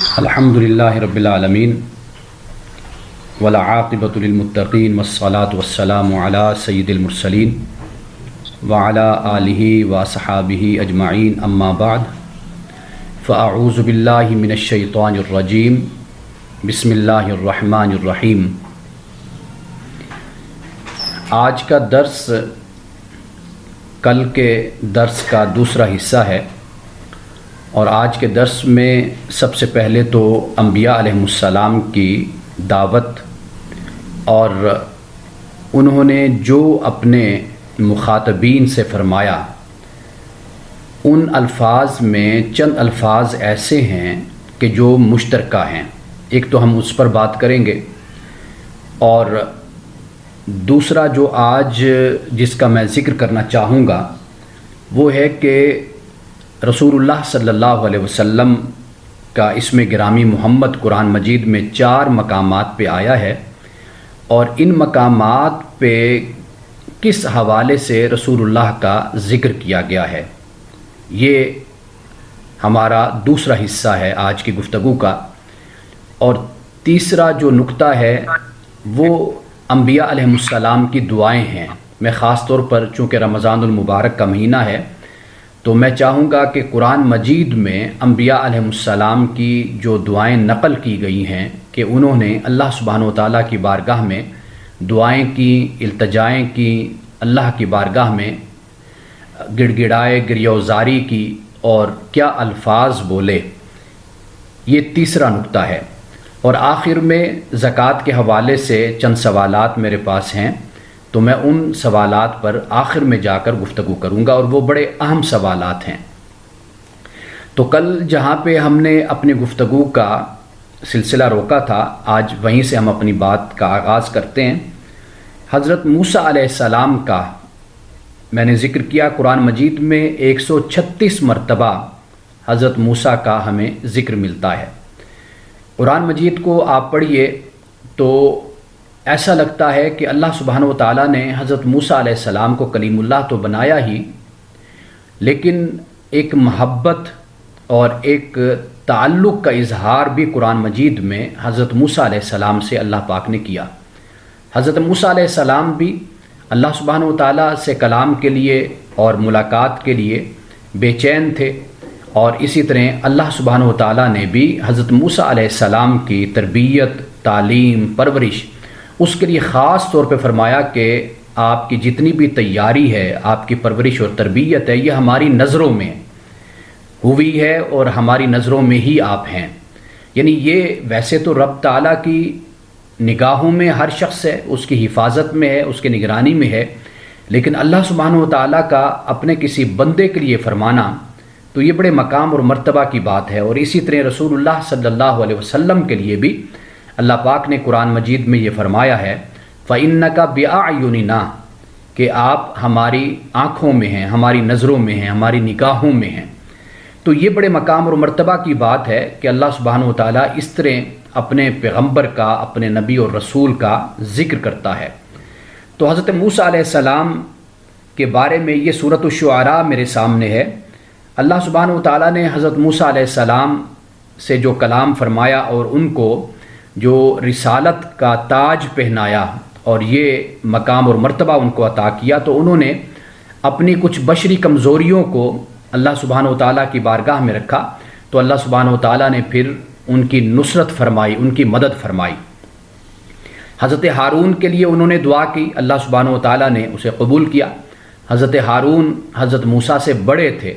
الحمدللہ رب العالمین والعاقبۃ للمتقین والصلاۃ والسلام علی سید المرسلین وعلی آلہ وصحابہ اجمعین اما بعد فاعوذ باللہ من الشیطان الرجیم بسم اللہ الرحمن الرحیم۔ آج کا درس کل کے درس کا دوسرا حصہ ہے، اور آج کے درس میں سب سے پہلے تو انبیاء علیہم السلام کی دعوت اور انہوں نے جو اپنے مخاطبین سے فرمایا ان الفاظ میں چند الفاظ ایسے ہیں کہ جو مشترکہ ہیں۔ ایک تو ہم اس پر بات کریں گے، اور دوسرا جو آج جس کا میں ذکر کرنا چاہوں گا وہ ہے کہ رسول اللہ صلی اللہ علیہ وسلم کا اسم گرامی محمد قرآن مجید میں 4 مقامات پہ آیا ہے، اور ان مقامات پہ کس حوالے سے رسول اللہ کا ذکر کیا گیا ہے، یہ ہمارا دوسرا حصہ ہے آج کی گفتگو کا۔ اور تیسرا جو نقطہ ہے وہ انبیاء علیہم السلام کی دعائیں ہیں۔ میں خاص طور پر چونکہ رمضان المبارک کا مہینہ ہے تو میں چاہوں گا کہ قرآن مجید میں انبیاء علیہم السلام کی جو دعائیں نقل کی گئی ہیں کہ انہوں نے اللہ سبحانہ و تعالیٰ کی بارگاہ میں دعائیں کی، التجائیں کی، اللہ کی بارگاہ میں گڑ گڑائے، گریوزاری کی، اور کیا الفاظ بولے، یہ تیسرا نقطہ ہے۔ اور آخر میں زکوٰۃ کے حوالے سے چند سوالات میرے پاس ہیں، تو میں ان سوالات پر آخر میں جا کر گفتگو کروں گا، اور وہ بڑے اہم سوالات ہیں۔ تو کل جہاں پہ ہم نے اپنی گفتگو کا سلسلہ روکا تھا، آج وہیں سے ہم اپنی بات کا آغاز کرتے ہیں۔ حضرت موسیٰ علیہ السلام کا میں نے ذکر کیا، قرآن مجید میں 136 مرتبہ حضرت موسیٰ کا ہمیں ذکر ملتا ہے۔ قرآن مجید کو آپ پڑھیے تو ایسا لگتا ہے کہ اللہ سبحانہ و تعالیٰ نے حضرت موسیٰ علیہ السلام کو کلیم اللہ تو بنایا ہی، لیکن ایک محبت اور ایک تعلق کا اظہار بھی قرآن مجید میں حضرت موسیٰ علیہ السلام سے اللہ پاک نے کیا۔ حضرت موسیٰ علیہ السلام بھی اللہ سبحانہ و تعالیٰ سے کلام کے لیے اور ملاقات کے لیے بے چین تھے، اور اسی طرح اللہ سبحانہ و تعالیٰ نے بھی حضرت موسیٰ علیہ السلام کی تربیت، تعلیم، پرورش اس کے لیے خاص طور پہ فرمایا کہ آپ کی جتنی بھی تیاری ہے، آپ کی پرورش اور تربیت ہے، یہ ہماری نظروں میں ہوئی ہے اور ہماری نظروں میں ہی آپ ہیں۔ یعنی یہ ویسے تو رب تعالیٰ کی نگاہوں میں ہر شخص ہے، اس کی حفاظت میں ہے، اس کی نگرانی میں ہے، لیکن اللہ سبحانہ و تعالیٰ کا اپنے کسی بندے کے لیے فرمانا تو یہ بڑے مقام اور مرتبہ کی بات ہے۔ اور اسی طرح رسول اللہ صلی اللہ علیہ وسلم کے لیے بھی اللہ پاک نے قرآن مجید میں یہ فرمایا ہے فَإِنَّكَ بِأَعْيُنِنَا، کہ آپ ہماری آنکھوں میں ہیں، ہماری نظروں میں ہیں، ہماری نگاہوں میں ہیں۔ تو یہ بڑے مقام اور مرتبہ کی بات ہے کہ اللہ سبحانہ و تعالیٰ اس طرح اپنے پیغمبر کا، اپنے نبی اور رسول کا ذکر کرتا ہے۔ تو حضرت موسیٰ علیہ السلام کے بارے میں یہ سورۃ الشعراء میرے سامنے ہے۔ اللہ سبحانہ و تعالیٰ نے حضرت موسیٰ علیہ السلام سے جو کلام فرمایا اور ان کو جو رسالت کا تاج پہنایا اور یہ مقام اور مرتبہ ان کو عطا کیا، تو انہوں نے اپنی کچھ بشری کمزوریوں کو اللہ سبحانہ و تعالیٰ کی بارگاہ میں رکھا، تو اللہ سبحانہ و تعالیٰ نے پھر ان کی نصرت فرمائی، ان کی مدد فرمائی۔ حضرت ہارون کے لیے انہوں نے دعا کی، اللہ سبحانہ و تعالیٰ نے اسے قبول کیا۔ حضرت ہارون حضرت موسیٰ سے بڑے تھے،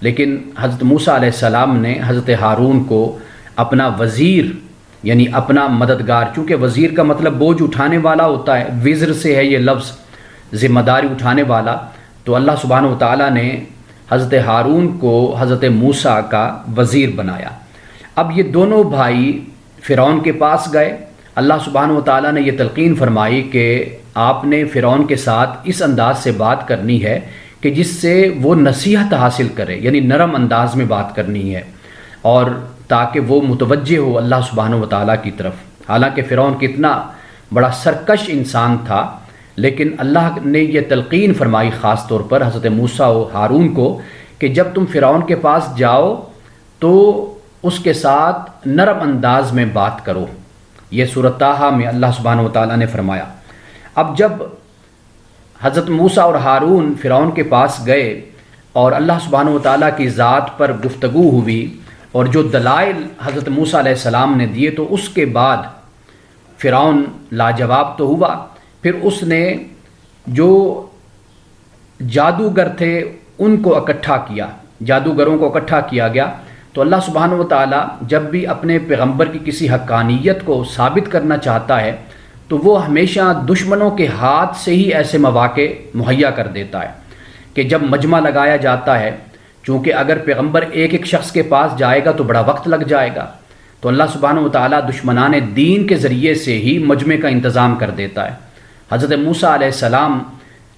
لیکن حضرت موسیٰ علیہ السلام نے حضرت ہارون کو اپنا وزیر یعنی اپنا مددگار، چونکہ وزیر کا مطلب بوجھ اٹھانے والا ہوتا ہے، وزر سے ہے یہ لفظ، ذمہ داری اٹھانے والا، تو اللہ سبحانہ و تعالیٰ نے حضرت ہارون کو حضرت موسیٰ کا وزیر بنایا۔ اب یہ دونوں بھائی فرعون کے پاس گئے۔ اللہ سبحانہ و تعالیٰ نے یہ تلقین فرمائی کہ آپ نے فرعون کے ساتھ اس انداز سے بات کرنی ہے کہ جس سے وہ نصیحت حاصل کرے، یعنی نرم انداز میں بات کرنی ہے، اور تاکہ وہ متوجہ ہو اللہ سبحانہ و تعالیٰ کی طرف۔ حالانکہ فرعون کتنا بڑا سرکش انسان تھا، لیکن اللہ نے یہ تلقین فرمائی خاص طور پر حضرت موسیٰ و ہارون کو کہ جب تم فرعون کے پاس جاؤ تو اس کے ساتھ نرم انداز میں بات کرو. یہ سورۃ طٰہٰ میں اللہ سبحانہ و تعالیٰ نے فرمایا. اب جب حضرت موسیٰ اور ہارون فرعون کے پاس گئے اور اللہ سبحانہ و تعالیٰ کی ذات پر گفتگو ہوئی اور جو دلائل حضرت موسیٰ علیہ السلام نے دیے، تو اس کے بعد فرعون لاجواب تو ہوا. پھر اس نے جو جادوگر تھے ان کو اکٹھا کیا، جادوگروں کو اکٹھا کیا گیا. تو اللہ سبحانہ و تعالیٰ جب بھی اپنے پیغمبر کی کسی حقانیت کو ثابت کرنا چاہتا ہے تو وہ ہمیشہ دشمنوں کے ہاتھ سے ہی ایسے مواقع مہیا کر دیتا ہے کہ جب مجمع لگایا جاتا ہے، چونکہ اگر پیغمبر ایک ایک شخص کے پاس جائے گا تو بڑا وقت لگ جائے گا، تو اللہ سبحانہ و تعالیٰ دشمنان دین کے ذریعے سے ہی مجمع کا انتظام کر دیتا ہے. حضرت موسیٰ علیہ السلام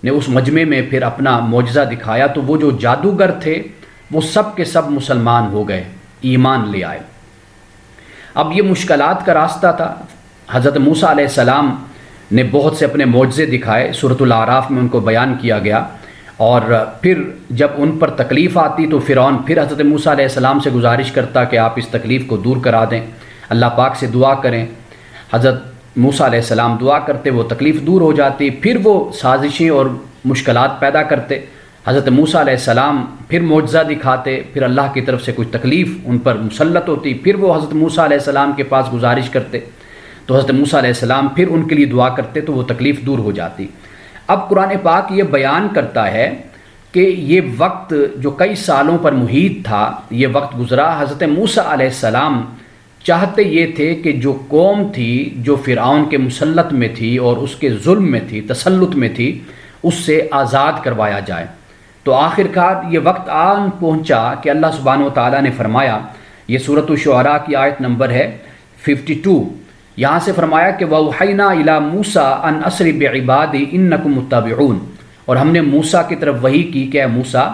نے اس مجمع میں پھر اپنا معجزہ دکھایا تو وہ جو جادوگر تھے وہ سب کے سب مسلمان ہو گئے، ایمان لے آئے. اب یہ مشکلات کا راستہ تھا. حضرت موسیٰ علیہ السلام نے بہت سے اپنے معجزے دکھائے، سورۃ الاعراف میں ان کو بیان کیا گیا. اور پھر جب ان پر تکلیف آتی تو فرعون پھر حضرت موسیٰ علیہ السلام سے گزارش کرتا کہ آپ اس تکلیف کو دور کرا دیں، اللہ پاک سے دعا کریں. حضرت موسیٰ علیہ السلام دعا کرتے، وہ تکلیف دور ہو جاتی. پھر وہ سازشیں اور مشکلات پیدا کرتے. حضرت موسیٰ علیہ السلام پھر معجزہ دکھاتے، پھر اللہ کی طرف سے کچھ تکلیف ان پر مسلط ہوتی. پھر وہ حضرت موسیٰ علیہ السلام کے پاس گزارش کرتے تو حضرت موسیٰ علیہ السلام پھر ان کے لیے دعا کرتے تو وہ تکلیف دور ہو جاتی. اب قرآن پاک یہ بیان کرتا ہے کہ یہ وقت جو کئی سالوں پر محیط تھا، یہ وقت گزرا. حضرت موسیٰ علیہ السلام چاہتے یہ تھے کہ جو قوم تھی جو فرعون کے مسلط میں تھی اور اس کے ظلم میں تھی، تسلط میں تھی، اس سے آزاد کروایا جائے. تو آخر کار یہ وقت آن پہنچا کہ اللہ سبحانہ و تعالیٰ نے فرمایا، یہ سورۃ الشعراء کی آیت نمبر ہے 52، یہاں سے فرمایا کہ وَأَوْحَيْنَا إِلَىٰ مُوسَىٰ أَنْ أَسْرِ بِعِبَادِي إِنَّكُمْ مُتَّبِعُونَ، اور ہم نے موسیٰ کی طرف وحی کی کہ اے موسیٰ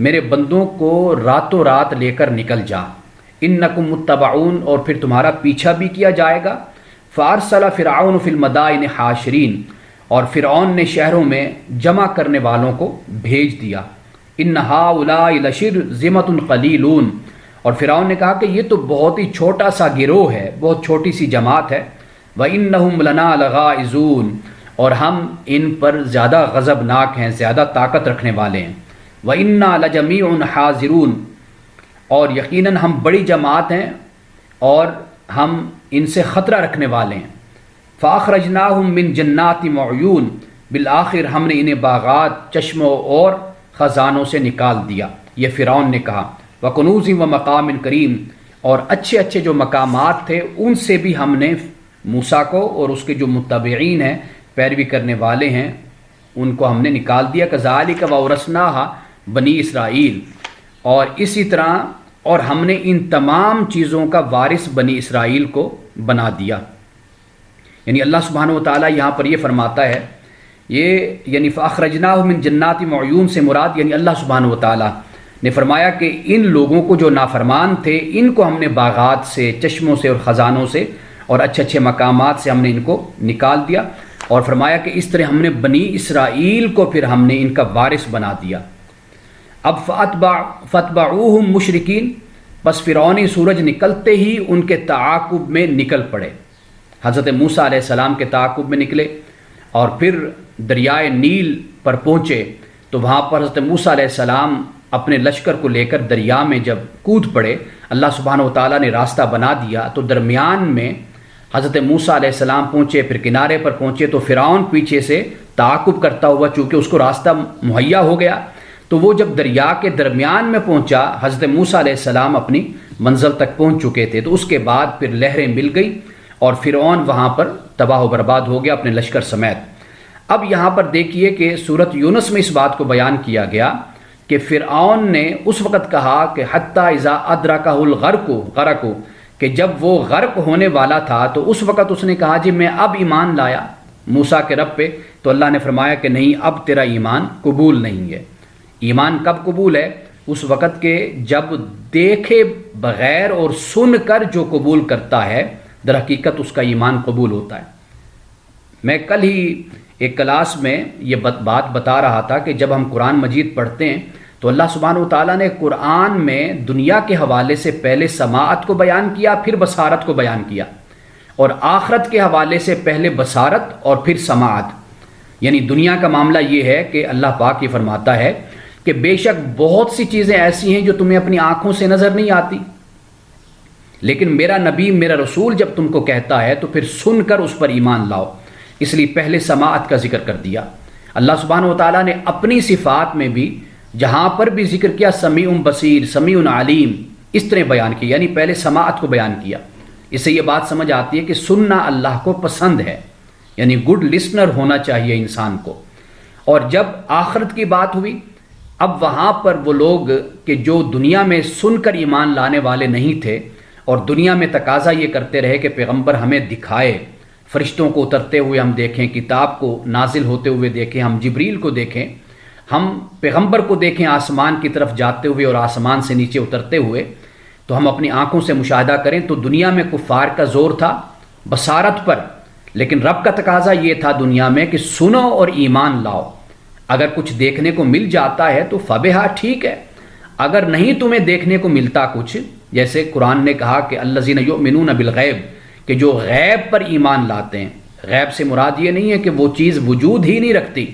میرے بندوں کو راتوں رات لے کر نکل جا، إِنَّكُمْ مُتَّبَعُونَ، اور پھر تمہارا پیچھا بھی کیا جائے گا. فَأَرْسَلَ فِرْعَوْنُ فِي الْمَدَائِنِ حَاشِرِينَ، اور فرعون نے شہروں میں جمع کرنے والوں کو بھیج دیا. إِنَّ هَٰؤُلَاءِ لَشِرْذِمَةٌ قَلِيلُونَ، اور فرعون نے کہا کہ یہ تو بہت ہی چھوٹا سا گروہ ہے، بہت چھوٹی سی جماعت ہے. وَإِنَّهُمْ لَنَا لَغَائِظُونَ، اور ہم ان پر زیادہ غضبناک ہیں، زیادہ طاقت رکھنے والے ہیں. وَإِنَّا لَجَمِيعٌ حَاذِرُونَ، اور یقیناً ہم بڑی جماعت ہیں اور ہم ان سے خطرہ رکھنے والے ہیں. فَأَخْرَجْنَاهُمْ مِنْ جَنَّاتٍ وَعُيُونٍ، بالآخر ہم نے انہیں باغات، چشموں اور خزانوں سے نکال دیا. یہ فرعون نے کہا. وَكُنُوزٍ وَمَقَامٍ كَرِيمٍ، اور اچھے اچھے جو مقامات تھے ان سے بھی ہم نے موسیٰ کو اور اس کے جو متبعین ہیں، پیروی کرنے والے ہیں، ان کو ہم نے نکال دیا. كَذَلِكَ وَأَوْرَثْنَاهَا بنی اسرائیل، اور اسی طرح اور ہم نے ان تمام چیزوں کا وارث بنی اسرائیل کو بنا دیا. یعنی اللہ سبحانہ و تعالیٰ یہاں پر یہ فرماتا ہے، یہ یعنی فَأَخْرَجْنَاهُمْ مِنْ جَنَّاتٍ وَعُيُونٍ سے مراد یعنی اللہ سبحانہ و تعالیٰ نے فرمایا کہ ان لوگوں کو جو نافرمان تھے ان کو ہم نے باغات سے، چشموں سے اور خزانوں سے اور اچھے اچھے مقامات سے ہم نے ان کو نکال دیا. اور فرمایا کہ اس طرح ہم نے بنی اسرائیل کو پھر ہم نے ان کا وارث بنا دیا. اب فَأَتْبَعُوهُمْ مُشْرِكِينَ، بس فرعونی سورج نکلتے ہی ان کے تعاقب میں نکل پڑے. حضرت موسیٰ علیہ السلام کے تعاقب میں نکلے اور پھر دریائے نیل پر پہنچے تو وہاں پر حضرت موسیٰ علیہ السلام اپنے لشکر کو لے کر دریا میں جب کود پڑے، اللہ سبحانہ و تعالیٰ نے راستہ بنا دیا. تو درمیان میں حضرت موسیٰ علیہ السلام پہنچے، پھر کنارے پر پہنچے تو فرعون پیچھے سے تعاقب کرتا ہوا، چونکہ اس کو راستہ مہیا ہو گیا، تو وہ جب دریا کے درمیان میں پہنچا، حضرت موسیٰ علیہ السلام اپنی منزل تک پہنچ چکے تھے. تو اس کے بعد پھر لہریں مل گئی اور فرعون وہاں پر تباہ و برباد ہو گیا اپنے لشکر سمیت. اب یہاں پر دیکھیے کہ سورۃ یونس میں اس بات کو بیان کیا گیا کہ فرعون نے اس وقت کہا کہ حتیٰ اذا ادرکہ الغرق، کہ جب وہ غرق ہونے والا تھا تو اس وقت اس نے کہا جی میں اب ایمان لایا موسیٰ کے رب پہ. تو اللہ نے فرمایا کہ نہیں، اب تیرا ایمان قبول نہیں ہے. ایمان کب قبول ہے؟ اس وقت کے جب دیکھے بغیر اور سن کر جو قبول کرتا ہے در حقیقت اس کا ایمان قبول ہوتا ہے. میں کل ہی ایک کلاس میں یہ بات بتا رہا تھا کہ جب ہم قرآن مجید پڑھتے ہیں تو اللہ سبحانہ و تعالیٰ نے قرآن میں دنیا کے حوالے سے پہلے سماعت کو بیان کیا، پھر بصارت کو بیان کیا، اور آخرت کے حوالے سے پہلے بصارت اور پھر سماعت۔ یعنی دنیا کا معاملہ یہ ہے کہ اللہ پاک یہ فرماتا ہے کہ بے شک بہت سی چیزیں ایسی ہیں جو تمہیں اپنی آنکھوں سے نظر نہیں آتی، لیکن میرا نبی، میرا رسول جب تم کو کہتا ہے تو پھر سن کر اس پر ایمان لاؤ۔ اس لیے پہلے سماعت کا ذکر کر دیا۔ اللہ سبحانہ و تعالیٰ نے اپنی صفات میں بھی جہاں پر بھی ذکر کیا سمیع بصیر، سمیع علیم، اس طرح بیان کیا، یعنی پہلے سماعت کو بیان کیا۔ اس سے یہ بات سمجھ آتی ہے کہ سننا اللہ کو پسند ہے، یعنی گڈ لسنر ہونا چاہیے انسان کو۔ اور جب آخرت کی بات ہوئی، اب وہاں پر وہ لوگ کہ جو دنیا میں سن کر ایمان لانے والے نہیں تھے اور دنیا میں تقاضا یہ کرتے رہے کہ پیغمبر ہمیں دکھائے، فرشتوں کو اترتے ہوئے ہم دیکھیں، کتاب کو نازل ہوتے ہوئے دیکھیں، ہم جبریل کو دیکھیں، ہم پیغمبر کو دیکھیں آسمان کی طرف جاتے ہوئے اور آسمان سے نیچے اترتے ہوئے، تو ہم اپنی آنکھوں سے مشاہدہ کریں۔ تو دنیا میں کفار کا زور تھا بصارت پر، لیکن رب کا تقاضا یہ تھا دنیا میں کہ سنو اور ایمان لاؤ۔ اگر کچھ دیکھنے کو مل جاتا ہے تو فبہا، ٹھیک ہے، اگر نہیں تمہیں دیکھنے کو ملتا کچھ، جیسے قرآن نے کہا کہ الذین یؤمنون بالغیب، کہ جو غیب پر ایمان لاتے ہیں۔ غیب سے مراد یہ نہیں ہے کہ وہ چیز وجود ہی نہیں رکھتی،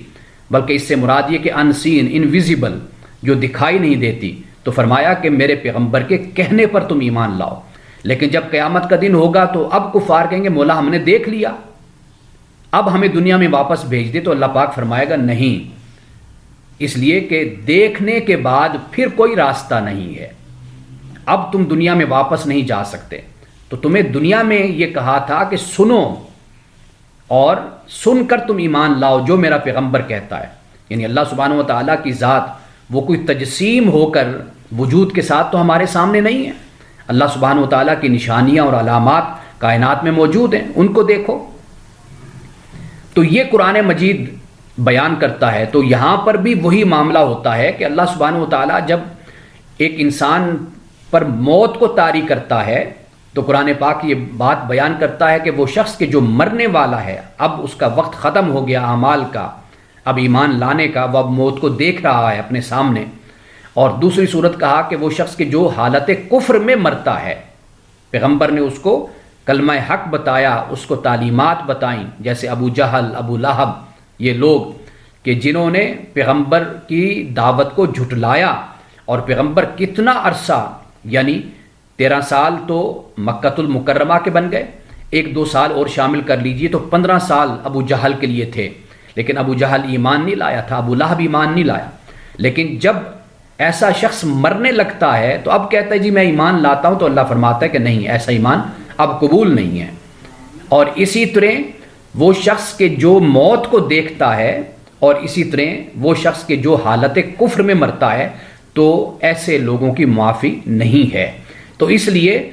بلکہ اس سے مراد یہ کہ انسین، انویزیبل، جو دکھائی نہیں دیتی۔ تو فرمایا کہ میرے پیغمبر کے کہنے پر تم ایمان لاؤ۔ لیکن جب قیامت کا دن ہوگا تو اب کفار کہیں گے مولا ہم نے دیکھ لیا، اب ہمیں دنیا میں واپس بھیج دے۔ تو اللہ پاک فرمائے گا نہیں، اس لیے کہ دیکھنے کے بعد پھر کوئی راستہ نہیں ہے، اب تم دنیا میں واپس نہیں جا سکتے۔ تو تمہیں دنیا میں یہ کہا تھا کہ سنو اور سن کر تم ایمان لاؤ جو میرا پیغمبر کہتا ہے۔ یعنی اللہ سبحانہ و تعالیٰ کی ذات وہ کوئی تجسیم ہو کر وجود کے ساتھ تو ہمارے سامنے نہیں ہے۔ اللہ سبحانہ و تعالیٰ کی نشانیاں اور علامات کائنات میں موجود ہیں، ان کو دیکھو۔ تو یہ قرآن مجید بیان کرتا ہے۔ تو یہاں پر بھی وہی معاملہ ہوتا ہے کہ اللہ سبحانہ و تعالیٰ جب ایک انسان پر موت کو طاری کرتا ہے تو قرآن پاک یہ بات بیان کرتا ہے کہ وہ شخص کہ جو مرنے والا ہے، اب اس کا وقت ختم ہو گیا اعمال کا، اب ایمان لانے کا، وہ اب موت کو دیکھ رہا ہے اپنے سامنے۔ اور دوسری صورت کہا کہ وہ شخص کہ جو حالت کفر میں مرتا ہے، پیغمبر نے اس کو کلمہ حق بتایا، اس کو تعلیمات بتائیں، جیسے ابو جہل، ابو لہب، یہ لوگ کہ جنہوں نے پیغمبر کی دعوت کو جھٹلایا۔ اور پیغمبر کتنا عرصہ، یعنی 13 سال تو مکۃ المکرمہ کے بن گئے، 1-2 سال اور شامل کر لیجئے تو 15 سال ابو جہل کے لیے تھے، لیکن ابو جہل ایمان نہیں لایا تھا، ابو لہب ایمان نہیں لایا۔ لیکن جب ایسا شخص مرنے لگتا ہے تو اب کہتا ہے جی میں ایمان لاتا ہوں، تو اللہ فرماتا ہے کہ نہیں، ایسا ایمان اب قبول نہیں ہے۔ اور اسی طرح وہ شخص کہ جو موت کو دیکھتا ہے، اور اسی طرح وہ شخص کہ جو حالت کفر میں مرتا ہے، تو ایسے لوگوں کی معافی نہیں ہے۔ تو اس لیے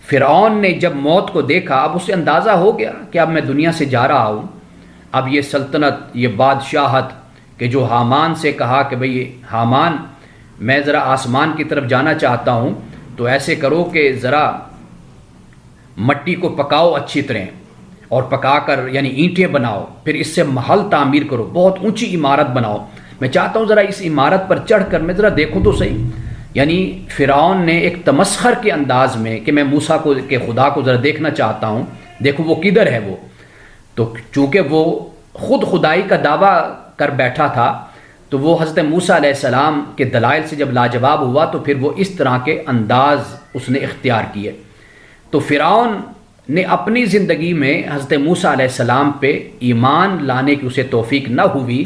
فرعون نے جب موت کو دیکھا، اب اسے اندازہ ہو گیا کہ اب میں دنیا سے جا رہا ہوں، اب یہ سلطنت، یہ بادشاہت، کہ جو حامان سے کہا کہ بھئی حامان میں ذرا آسمان کی طرف جانا چاہتا ہوں، تو ایسے کرو کہ ذرا مٹی کو پکاؤ اچھی طرح، اور پکا کر یعنی اینٹیں بناؤ، پھر اس سے محل تعمیر کرو، بہت اونچی عمارت بناؤ، میں چاہتا ہوں ذرا اس عمارت پر چڑھ کر میں ذرا دیکھوں تو صحیح۔ یعنی فرعون نے ایک تمسخر کے انداز میں کہ میں موسیٰ کو کہ خدا کو ذرا دیکھنا چاہتا ہوں، دیکھو وہ کدھر ہے وہ۔ تو چونکہ وہ خود خدائی کا دعویٰ کر بیٹھا تھا، تو وہ حضرت موسیٰ علیہ السلام کے دلائل سے جب لاجواب ہوا تو پھر وہ اس طرح کے انداز اس نے اختیار کیے۔ تو فرعون نے اپنی زندگی میں حضرت موسیٰ علیہ السلام پہ ایمان لانے کی اسے توفیق نہ ہوئی،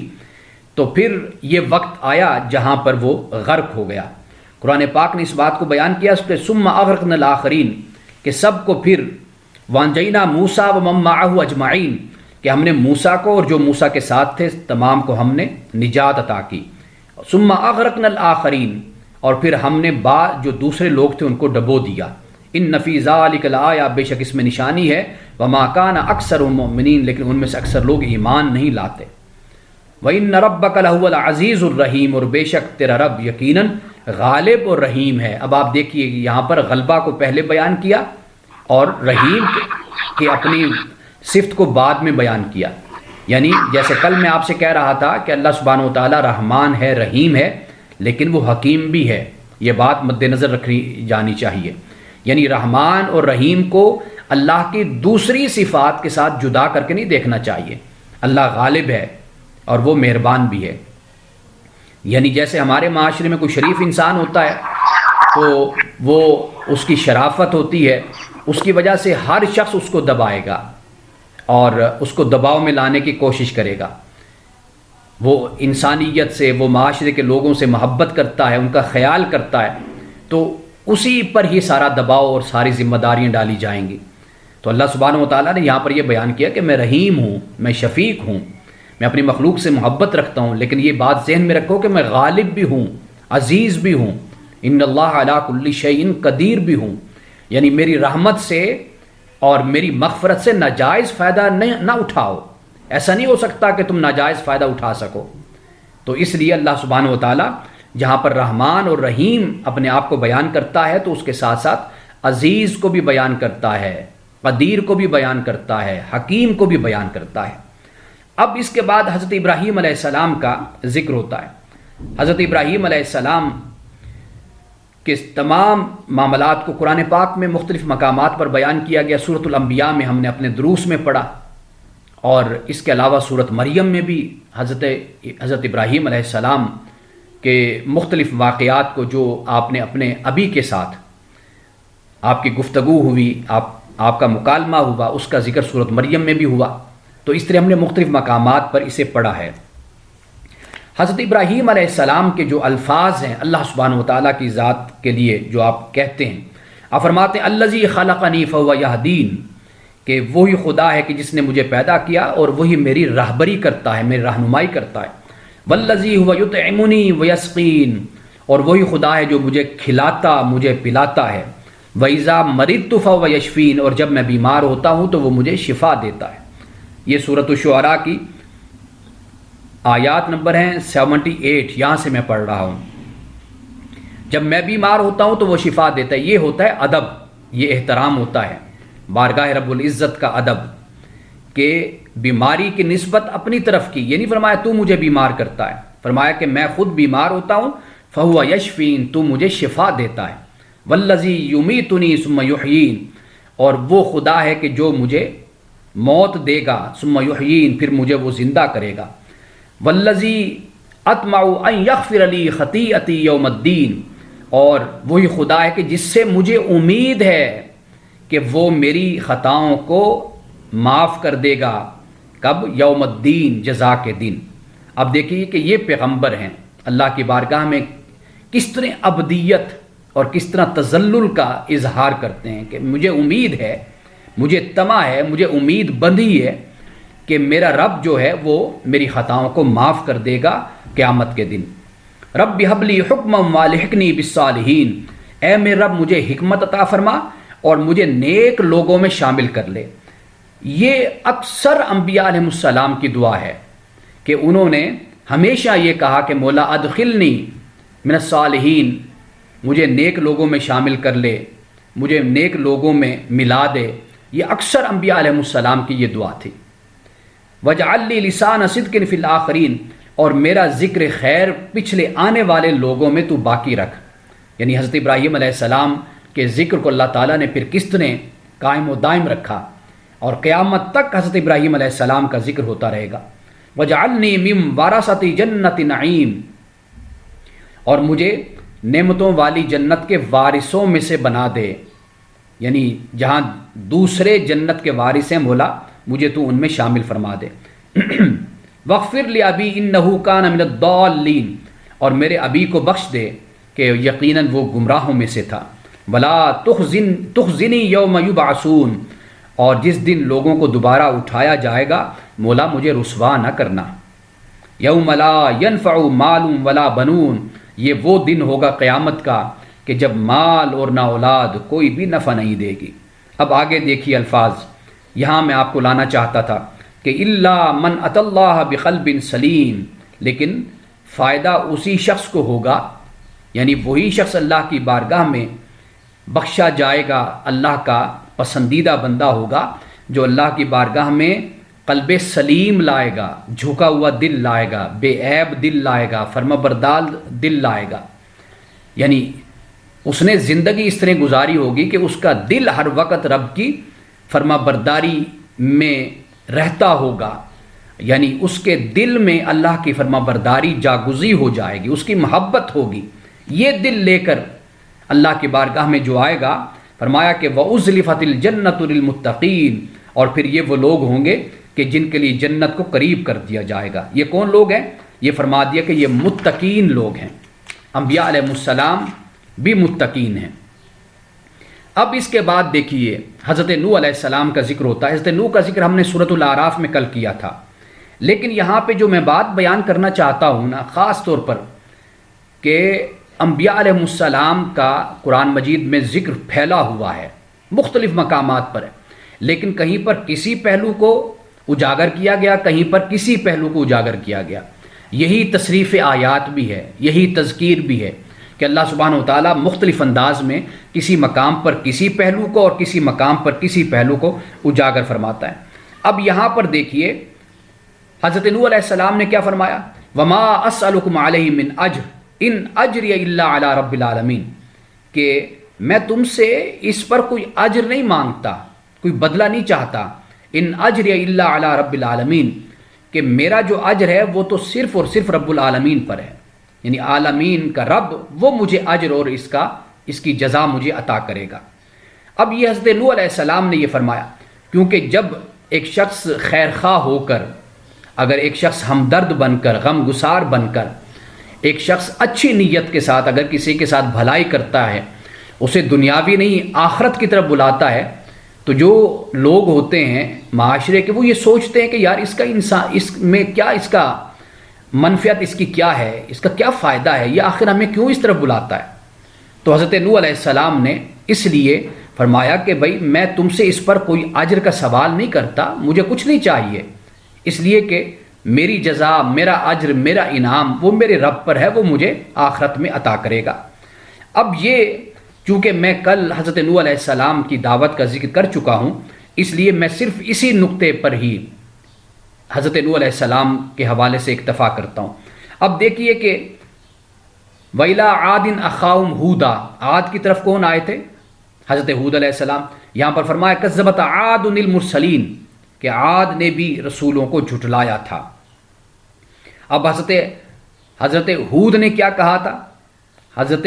تو پھر یہ وقت آیا جہاں پر وہ غرق ہو گیا۔ قرآن پاک نے اس بات کو بیان کیا اس کے ثم اغرقنا الآخرین، کہ سب کو پھر وانجینا موسیٰ ومن معہ اجمعین، کہ ہم نے موسیٰ کو اور جو موسیٰ کے ساتھ تھے تمام کو ہم نے نجات عطا کی۔ ثم اغرقنا الآخرین، اور پھر ہم نے جو دوسرے لوگ تھے ان کو ڈبو دیا۔ ان فی ذلک لآیہ، بے شک اس میں نشانی ہے، وما کان اکثرهم مؤمنین، لیکن ان میں سے اکثر لوگ ایمان نہیں لاتے۔ وَإِنَّ رَبَّكَ لَهُوَ الْعَزِيزُ الرَّحِيمُ، اور بے شک تیرا رب یقیناً غالب اور رحیم ہے۔ اب آپ دیکھیے یہاں پر غلبہ کو پہلے بیان کیا اور رحیم کی اپنی صفت کو بعد میں بیان کیا۔ یعنی جیسے کل میں آپ سے کہہ رہا تھا کہ اللہ سبحانہ و تعالیٰ رحمان ہے، رحیم ہے، لیکن وہ حکیم بھی ہے، یہ بات مد نظر رکھنی جانی چاہیے۔ یعنی رحمان اور رحیم کو اللہ کی دوسری صفات کے ساتھ جدا کر کے نہیں دیکھنا چاہیے۔ اللہ غالب ہے اور وہ مہربان بھی ہے۔ یعنی جیسے ہمارے معاشرے میں کوئی شریف انسان ہوتا ہے تو وہ اس کی شرافت ہوتی ہے، اس کی وجہ سے ہر شخص اس کو دبائے گا اور اس کو دباؤ میں لانے کی کوشش کرے گا۔ وہ انسانیت سے، وہ معاشرے کے لوگوں سے محبت کرتا ہے، ان کا خیال کرتا ہے، تو اسی پر ہی سارا دباؤ اور ساری ذمہ داریاں ڈالی جائیں گی۔ تو اللہ سبحانہ و تعالیٰ نے یہاں پر یہ بیان کیا کہ میں رحیم ہوں، میں شفیق ہوں، میں اپنی مخلوق سے محبت رکھتا ہوں، لیکن یہ بات ذہن میں رکھو کہ میں غالب بھی ہوں، عزیز بھی ہوں، ان اللہ علی کل شیء قدیر بھی ہوں۔ یعنی میری رحمت سے اور میری مغفرت سے ناجائز فائدہ نہ اٹھاؤ، ایسا نہیں ہو سکتا کہ تم ناجائز فائدہ اٹھا سکو۔ تو اس لیے اللہ سبحانہ و تعالیٰ جہاں پر رحمان اور رحیم اپنے آپ کو بیان کرتا ہے تو اس کے ساتھ ساتھ عزیز کو بھی بیان کرتا ہے، قدیر کو بھی بیان کرتا ہے، حکیم کو بھی بیان کرتا ہے۔ اب اس کے بعد حضرت ابراہیم علیہ السلام کا ذکر ہوتا ہے۔ حضرت ابراہیم علیہ السلام کے تمام معاملات کو قرآن پاک میں مختلف مقامات پر بیان کیا گیا۔ سورۃ الانبیاء میں ہم نے اپنے دروس میں پڑھا، اور اس کے علاوہ سورۃ مریم میں بھی حضرت ابراہیم علیہ السلام کے مختلف واقعات کو جو آپ نے اپنے ابی کے ساتھ آپ کی گفتگو ہوئی، آپ کا مکالمہ ہوا، اس کا ذکر سورۃ مریم میں بھی ہوا۔ تو اس طرح ہم نے مختلف مقامات پر اسے پڑھا ہے۔ حضرت ابراہیم علیہ السلام کے جو الفاظ ہیں اللہ سبحانہ و تعالیٰ کی ذات کے لیے جو آپ کہتے ہیں، آپ فرماتے ہیں الذی خلقنی فہو یہدین، کہ وہی خدا ہے کہ جس نے مجھے پیدا کیا اور وہی میری راہبری کرتا ہے، میری رہنمائی کرتا ہے۔ والذی هو یطعمنی ویسقین، اور وہی خدا ہے جو مجھے کھلاتا، مجھے پلاتا ہے۔ وَإِذَا مَرِضْتُ فَهُوَ يَشْفِينِ، اور جب میں بیمار ہوتا ہوں تو وہ مجھے شفا دیتا ہے۔ یہ سورۃ الشعراء کی آیات نمبر ہیں 78، یہاں سے میں پڑھ رہا ہوں۔ جب میں بیمار ہوتا ہوں تو وہ شفا دیتا ہے۔ یہ ہوتا ہے ادب، یہ احترام ہوتا ہے، بارگاہ رب العزت کا ادب، کہ بیماری کی نسبت اپنی طرف کی۔ یہ نہیں فرمایا تو مجھے بیمار کرتا ہے، فرمایا کہ میں خود بیمار ہوتا ہوں، فہو یشفین، تو مجھے شفا دیتا ہے۔ والذی یمیتنی ثم یحیین، اور وہ خدا ہے کہ جو مجھے موت دے گا، ثم یحیین، پھر مجھے وہ زندہ کرے گا۔ والذی اطمع ان یغفر لی خطیئتی یوم الدین، اور وہی خدا ہے کہ جس سے مجھے امید ہے کہ وہ میری خطاؤں کو معاف کر دے گا۔ کب؟ یوم الدین، جزا کے دن۔ اب دیکھیے کہ یہ پیغمبر ہیں، اللہ کی بارگاہ میں کس طرح عبدیت اور کس طرح تذلل کا اظہار کرتے ہیں کہ مجھے امید ہے، مجھے طمع ہے، مجھے امید بندھی ہے کہ میرا رب جو ہے وہ میری خطاؤں کو معاف کر دے گا قیامت کے دن۔ رب ہب لی حکما والحقنی بالصالحین، اے میرے رب مجھے حکمت عطا فرما اور مجھے نیک لوگوں میں شامل کر لے۔ یہ اکثر انبیاء علیہ السلام کی دعا ہے کہ انہوں نے ہمیشہ یہ کہا کہ مولا ادخلنی من الصالحین، مجھے نیک لوگوں میں شامل کر لے، مجھے نیک لوگوں میں ملا دے۔ یہ اکثر انبیاء علیہ السلام کی یہ دعا تھی۔ وجعل لی لسان صدق فی الآخرین، اور میرا ذکر خیر پچھلے آنے والے لوگوں میں تو باقی رکھ۔ یعنی حضرت ابراہیم علیہ السلام کے ذکر کو اللہ تعالیٰ نے پھر کس طرح قائم و دائم رکھا، اور قیامت تک حضرت ابراہیم علیہ السلام کا ذکر ہوتا رہے گا۔ وجعلنی من ورثۃ جنت نعیم، اور مجھے نعمتوں والی جنت کے وارثوں میں سے بنا دے۔ یعنی جہاں دوسرے جنت کے وارث ہیں مولا، مجھے تو ان میں شامل فرما دے۔ وغفر لأبی انہ کان من الضالین، اور میرے ابی کو بخش دے کہ یقیناً وہ گمراہوں میں سے تھا۔ ولا تخزنی یوم یبعثون، اور جس دن لوگوں کو دوبارہ اٹھایا جائے گا مولا مجھے رسوا نہ کرنا۔ یوم لا ینفع مال ولا بنون، یہ وہ دن ہوگا قیامت کا کہ جب مال اور نہ اولاد کوئی بھی نفع نہیں دے گی۔ اب آگے دیکھیے الفاظ، یہاں میں آپ کو لانا چاہتا تھا کہ الا من اتی اللہ بقلب سلیم، لیکن فائدہ اسی شخص کو ہوگا، یعنی وہی شخص اللہ کی بارگاہ میں بخشا جائے گا، اللہ کا پسندیدہ بندہ ہوگا جو اللہ کی بارگاہ میں قلب سلیم لائے گا، جھکا ہوا دل لائے گا، بے عیب دل لائے گا، فرما بردار دل لائے گا. یعنی اس نے زندگی اس طرح گزاری ہوگی کہ اس کا دل ہر وقت رب کی فرما برداری میں رہتا ہوگا. یعنی اس کے دل میں اللہ کی فرما برداری جاگزی ہو جائے گی، اس کی محبت ہوگی. یہ دل لے کر اللہ کی بارگاہ میں جو آئے گا، فرمایا کہ وَأُزْلِفَتِ الْجَنَّةُ لِلْمُتَّقِينَ، اور پھر یہ وہ لوگ ہوں گے کہ جن کے لیے جنت کو قریب کر دیا جائے گا. یہ کون لوگ ہیں؟ یہ فرما دیا کہ یہ متقین لوگ ہیں. انبیاء علیہ السلام بھی متقین ہیں. اب اس کے بعد دیکھیے حضرت نوح علیہ السلام کا ذکر ہوتا ہے. حضرت نوح کا ذکر ہم نے سورۃ الاعراف میں کل کیا تھا، لیکن یہاں پہ جو میں بات بیان کرنا چاہتا ہوں نا، خاص طور پر کہ انبیاء علیہ السلام کا قرآن مجید میں ذکر پھیلا ہوا ہے، مختلف مقامات پر ہے، لیکن کہیں پر کسی پہلو کو اجاگر کیا گیا، کہیں پر کسی پہلو کو اجاگر کیا گیا. یہی تصریف آیات بھی ہے، یہی تذکیر بھی ہے کہ اللہ سبحانہ و تعالیٰ مختلف انداز میں کسی مقام پر کسی پہلو کو اور کسی مقام پر کسی پہلو کو اجاگر فرماتا ہے. اب یہاں پر دیکھیے حضرت نوح علیہ السلام نے کیا فرمایا؟ وما اسألکم علیہ من اجر ان اجری الا علی رب العالمین، کہ میں تم سے اس پر کوئی اجر نہیں مانگتا، کوئی بدلہ نہیں چاہتا. ان اجری الا علی رب العالمین، کہ میرا جو اجر ہے وہ تو صرف اور صرف رب العالمین پر ہے. یعنی عالمین کا رب وہ مجھے اجر اور اس کی جزا مجھے عطا کرے گا. اب یہ حضرت نوح علیہ السلام نے یہ فرمایا، کیونکہ جب ایک شخص خیر خواہ ہو کر، اگر ایک شخص ہمدرد بن کر، غم گسار بن کر، ایک شخص اچھی نیت کے ساتھ اگر کسی کے ساتھ بھلائی کرتا ہے، اسے دنیاوی نہیں آخرت کی طرف بلاتا ہے، تو جو لوگ ہوتے ہیں معاشرے کے، وہ یہ سوچتے ہیں کہ یار اس کا انسان، اس میں کیا، اس کا منفعت اس کی کیا ہے، اس کا کیا فائدہ ہے، یہ آخر ہمیں کیوں اس طرف بلاتا ہے. تو حضرت نوح علیہ السلام نے اس لیے فرمایا کہ بھائی میں تم سے اس پر کوئی اجر کا سوال نہیں کرتا، مجھے کچھ نہیں چاہیے، اس لیے کہ میری جزا، میرا اجر، میرا انعام وہ میرے رب پر ہے، وہ مجھے آخرت میں عطا کرے گا. اب یہ چونکہ میں کل حضرت نوح علیہ السلام کی دعوت کا ذکر کر چکا ہوں، اس لیے میں صرف اسی نقطے پر ہی حضرت نوح علیہ السلام کے حوالے سے اکتفا کرتا ہوں. اب دیکھیے کہ وَإِلَىٰ عَادٍ أَخَاهُمْ هُودًا، عاد کی طرف کون آئے تھے؟ حضرت ہود علیہ السلام. یہاں پر فرمایا کذبت عاد المرسلین، کہ عاد نے بھی رسولوں کو جھٹلایا تھا. اب حضرت ہود نے کیا کہا تھا؟ حضرت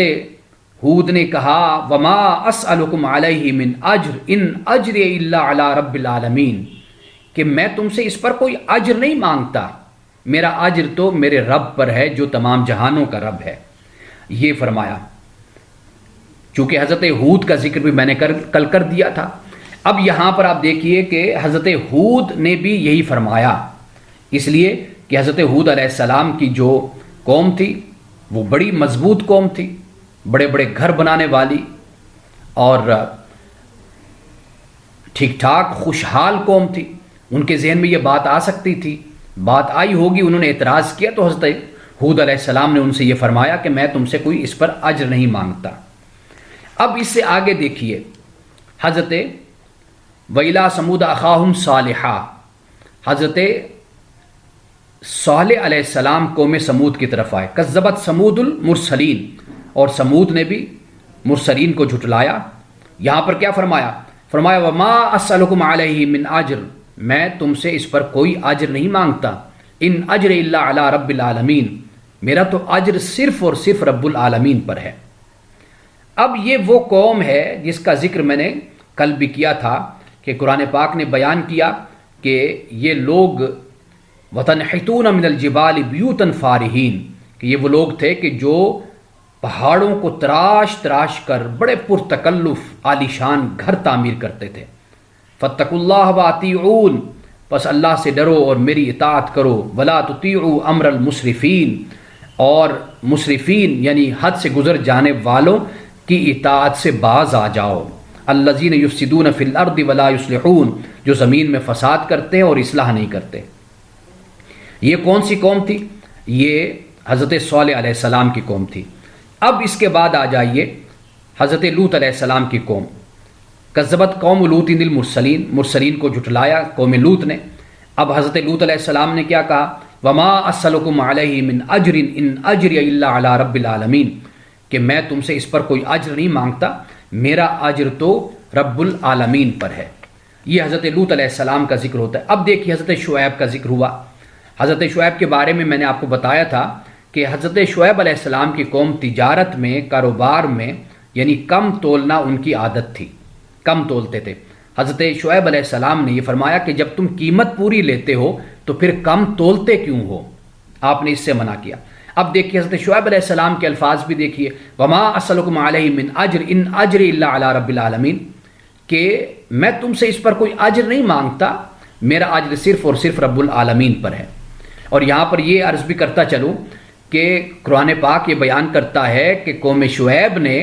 ہود نے کہا وما اسألکم علیہ من اجر ان اجری الا علی رب العالمین، کہ میں تم سے اس پر کوئی اجر نہیں مانگتا، میرا اجر تو میرے رب پر ہے جو تمام جہانوں کا رب ہے. یہ فرمایا. چونکہ حضرت ہود کا ذکر بھی میں نے کل کر دیا تھا. اب یہاں پر آپ دیکھیے کہ حضرت ہود نے بھی یہی فرمایا، اس لیے کہ حضرت ہود علیہ السلام کی جو قوم تھی وہ بڑی مضبوط قوم تھی، بڑے بڑے گھر بنانے والی اور ٹھیک ٹھاک خوشحال قوم تھی. ان کے ذہن میں یہ بات آ سکتی تھی، بات آئی ہوگی، انہوں نے اعتراض کیا، تو حضرت ہود علیہ السلام نے ان سے یہ فرمایا کہ میں تم سے کوئی اس پر اجر نہیں مانگتا. اب اس سے آگے دیکھیے حضرت وَإِلَىٰ ثَمُودَ أَخَاهُمْ صَالِحًا، حضرت صالح علیہ السلام قوم سمود کی طرف آئے. کذبت ثمود المرسلین، اور سمود نے بھی مرسلین کو جھٹلایا. یہاں پر کیا فرمایا؟ فرمایا وَمَا أَسْأَلُكُمْ عَلَيْهِ مِنْ أَجْرٍ، میں تم سے اس پر کوئی اجر نہیں مانگتا، ان اجر الا علی رب العالمین، میرا تو اجر صرف اور صرف رب العالمین پر ہے. اب یہ وہ قوم ہے جس کا ذکر میں نے کل بھی کیا تھا کہ قرآن پاک نے بیان کیا کہ یہ لوگ وَتَنْحِتُونَ مِنَ الْجِبَالِ بِيُوتًا فَارِحِينَ، کہ یہ وہ لوگ تھے کہ جو پہاڑوں کو تراش تراش کر بڑے پرتکلف عالیشان گھر تعمیر کرتے تھے. فَاتَّقُوا اللَّهَ وَأَطِيعُونِ، پس اللہ سے ڈرو اور میری اطاعت کرو. وَلَا تُطِيعُوا أَمْرَ الْمُسْرِفِينَ، اور مسرفین یعنی حد سے گزر جانے والوں کی اطاعت سے باز آ جاؤ. الذین یفسدون فی الارض ولا یصلحون، جو زمین میں فساد کرتے ہیں اور اصلاح نہیں کرتے. یہ کون سی قوم تھی؟ یہ حضرت صالح علیہ السلام کی قوم تھی. اب اس کے بعد آ جائیے حضرت لوط علیہ السلام کی قوم. کذبت قوم لوط المرسلین، مرسلین کو جھٹلایا قوم لوط نے. اب حضرت لوط علیہ السلام نے کیا کہا؟ وما اسلکم علیہ من اجر ان اجری الا علی رب العالمین، کہ میں تم سے اس پر کوئی اجر نہیں مانگتا، میرا اجر تو رب العالمین پر ہے۔ یہ حضرت لوط علیہ السلام کا ذکر ہوتا ہے۔ اب دیکھیے حضرت شعیب کا ذکر ہوا۔ حضرت شعیب کے بارے میں نے آپ کو بتایا تھا کہ حضرت شعیب علیہ السلام کی قوم تجارت میں، کاروبار میں یعنی کم تولنا ان کی عادت تھی، کم تولتے تھے۔ حضرت شعیب علیہ السلام نے یہ فرمایا کہ جب تم قیمت پوری لیتے ہو تو پھر کم تولتے کیوں ہو؟ آپ نے اس سے منع کیا۔ اب دیکھیے حضرت شعیب علیہ السلام کے الفاظ بھی دیکھیے، وما اسلکم علیہ من اجر ان اجری الا علی رب العالمین، کہ میں تم سے اس پر کوئی اجر نہیں مانگتا، میرا اجر صرف اور صرف رب العالمین پر ہے۔ اور یہاں پر یہ عرض بھی کرتا چلوں کہ قرآن پاک یہ بیان کرتا ہے کہ قوم شعیب نے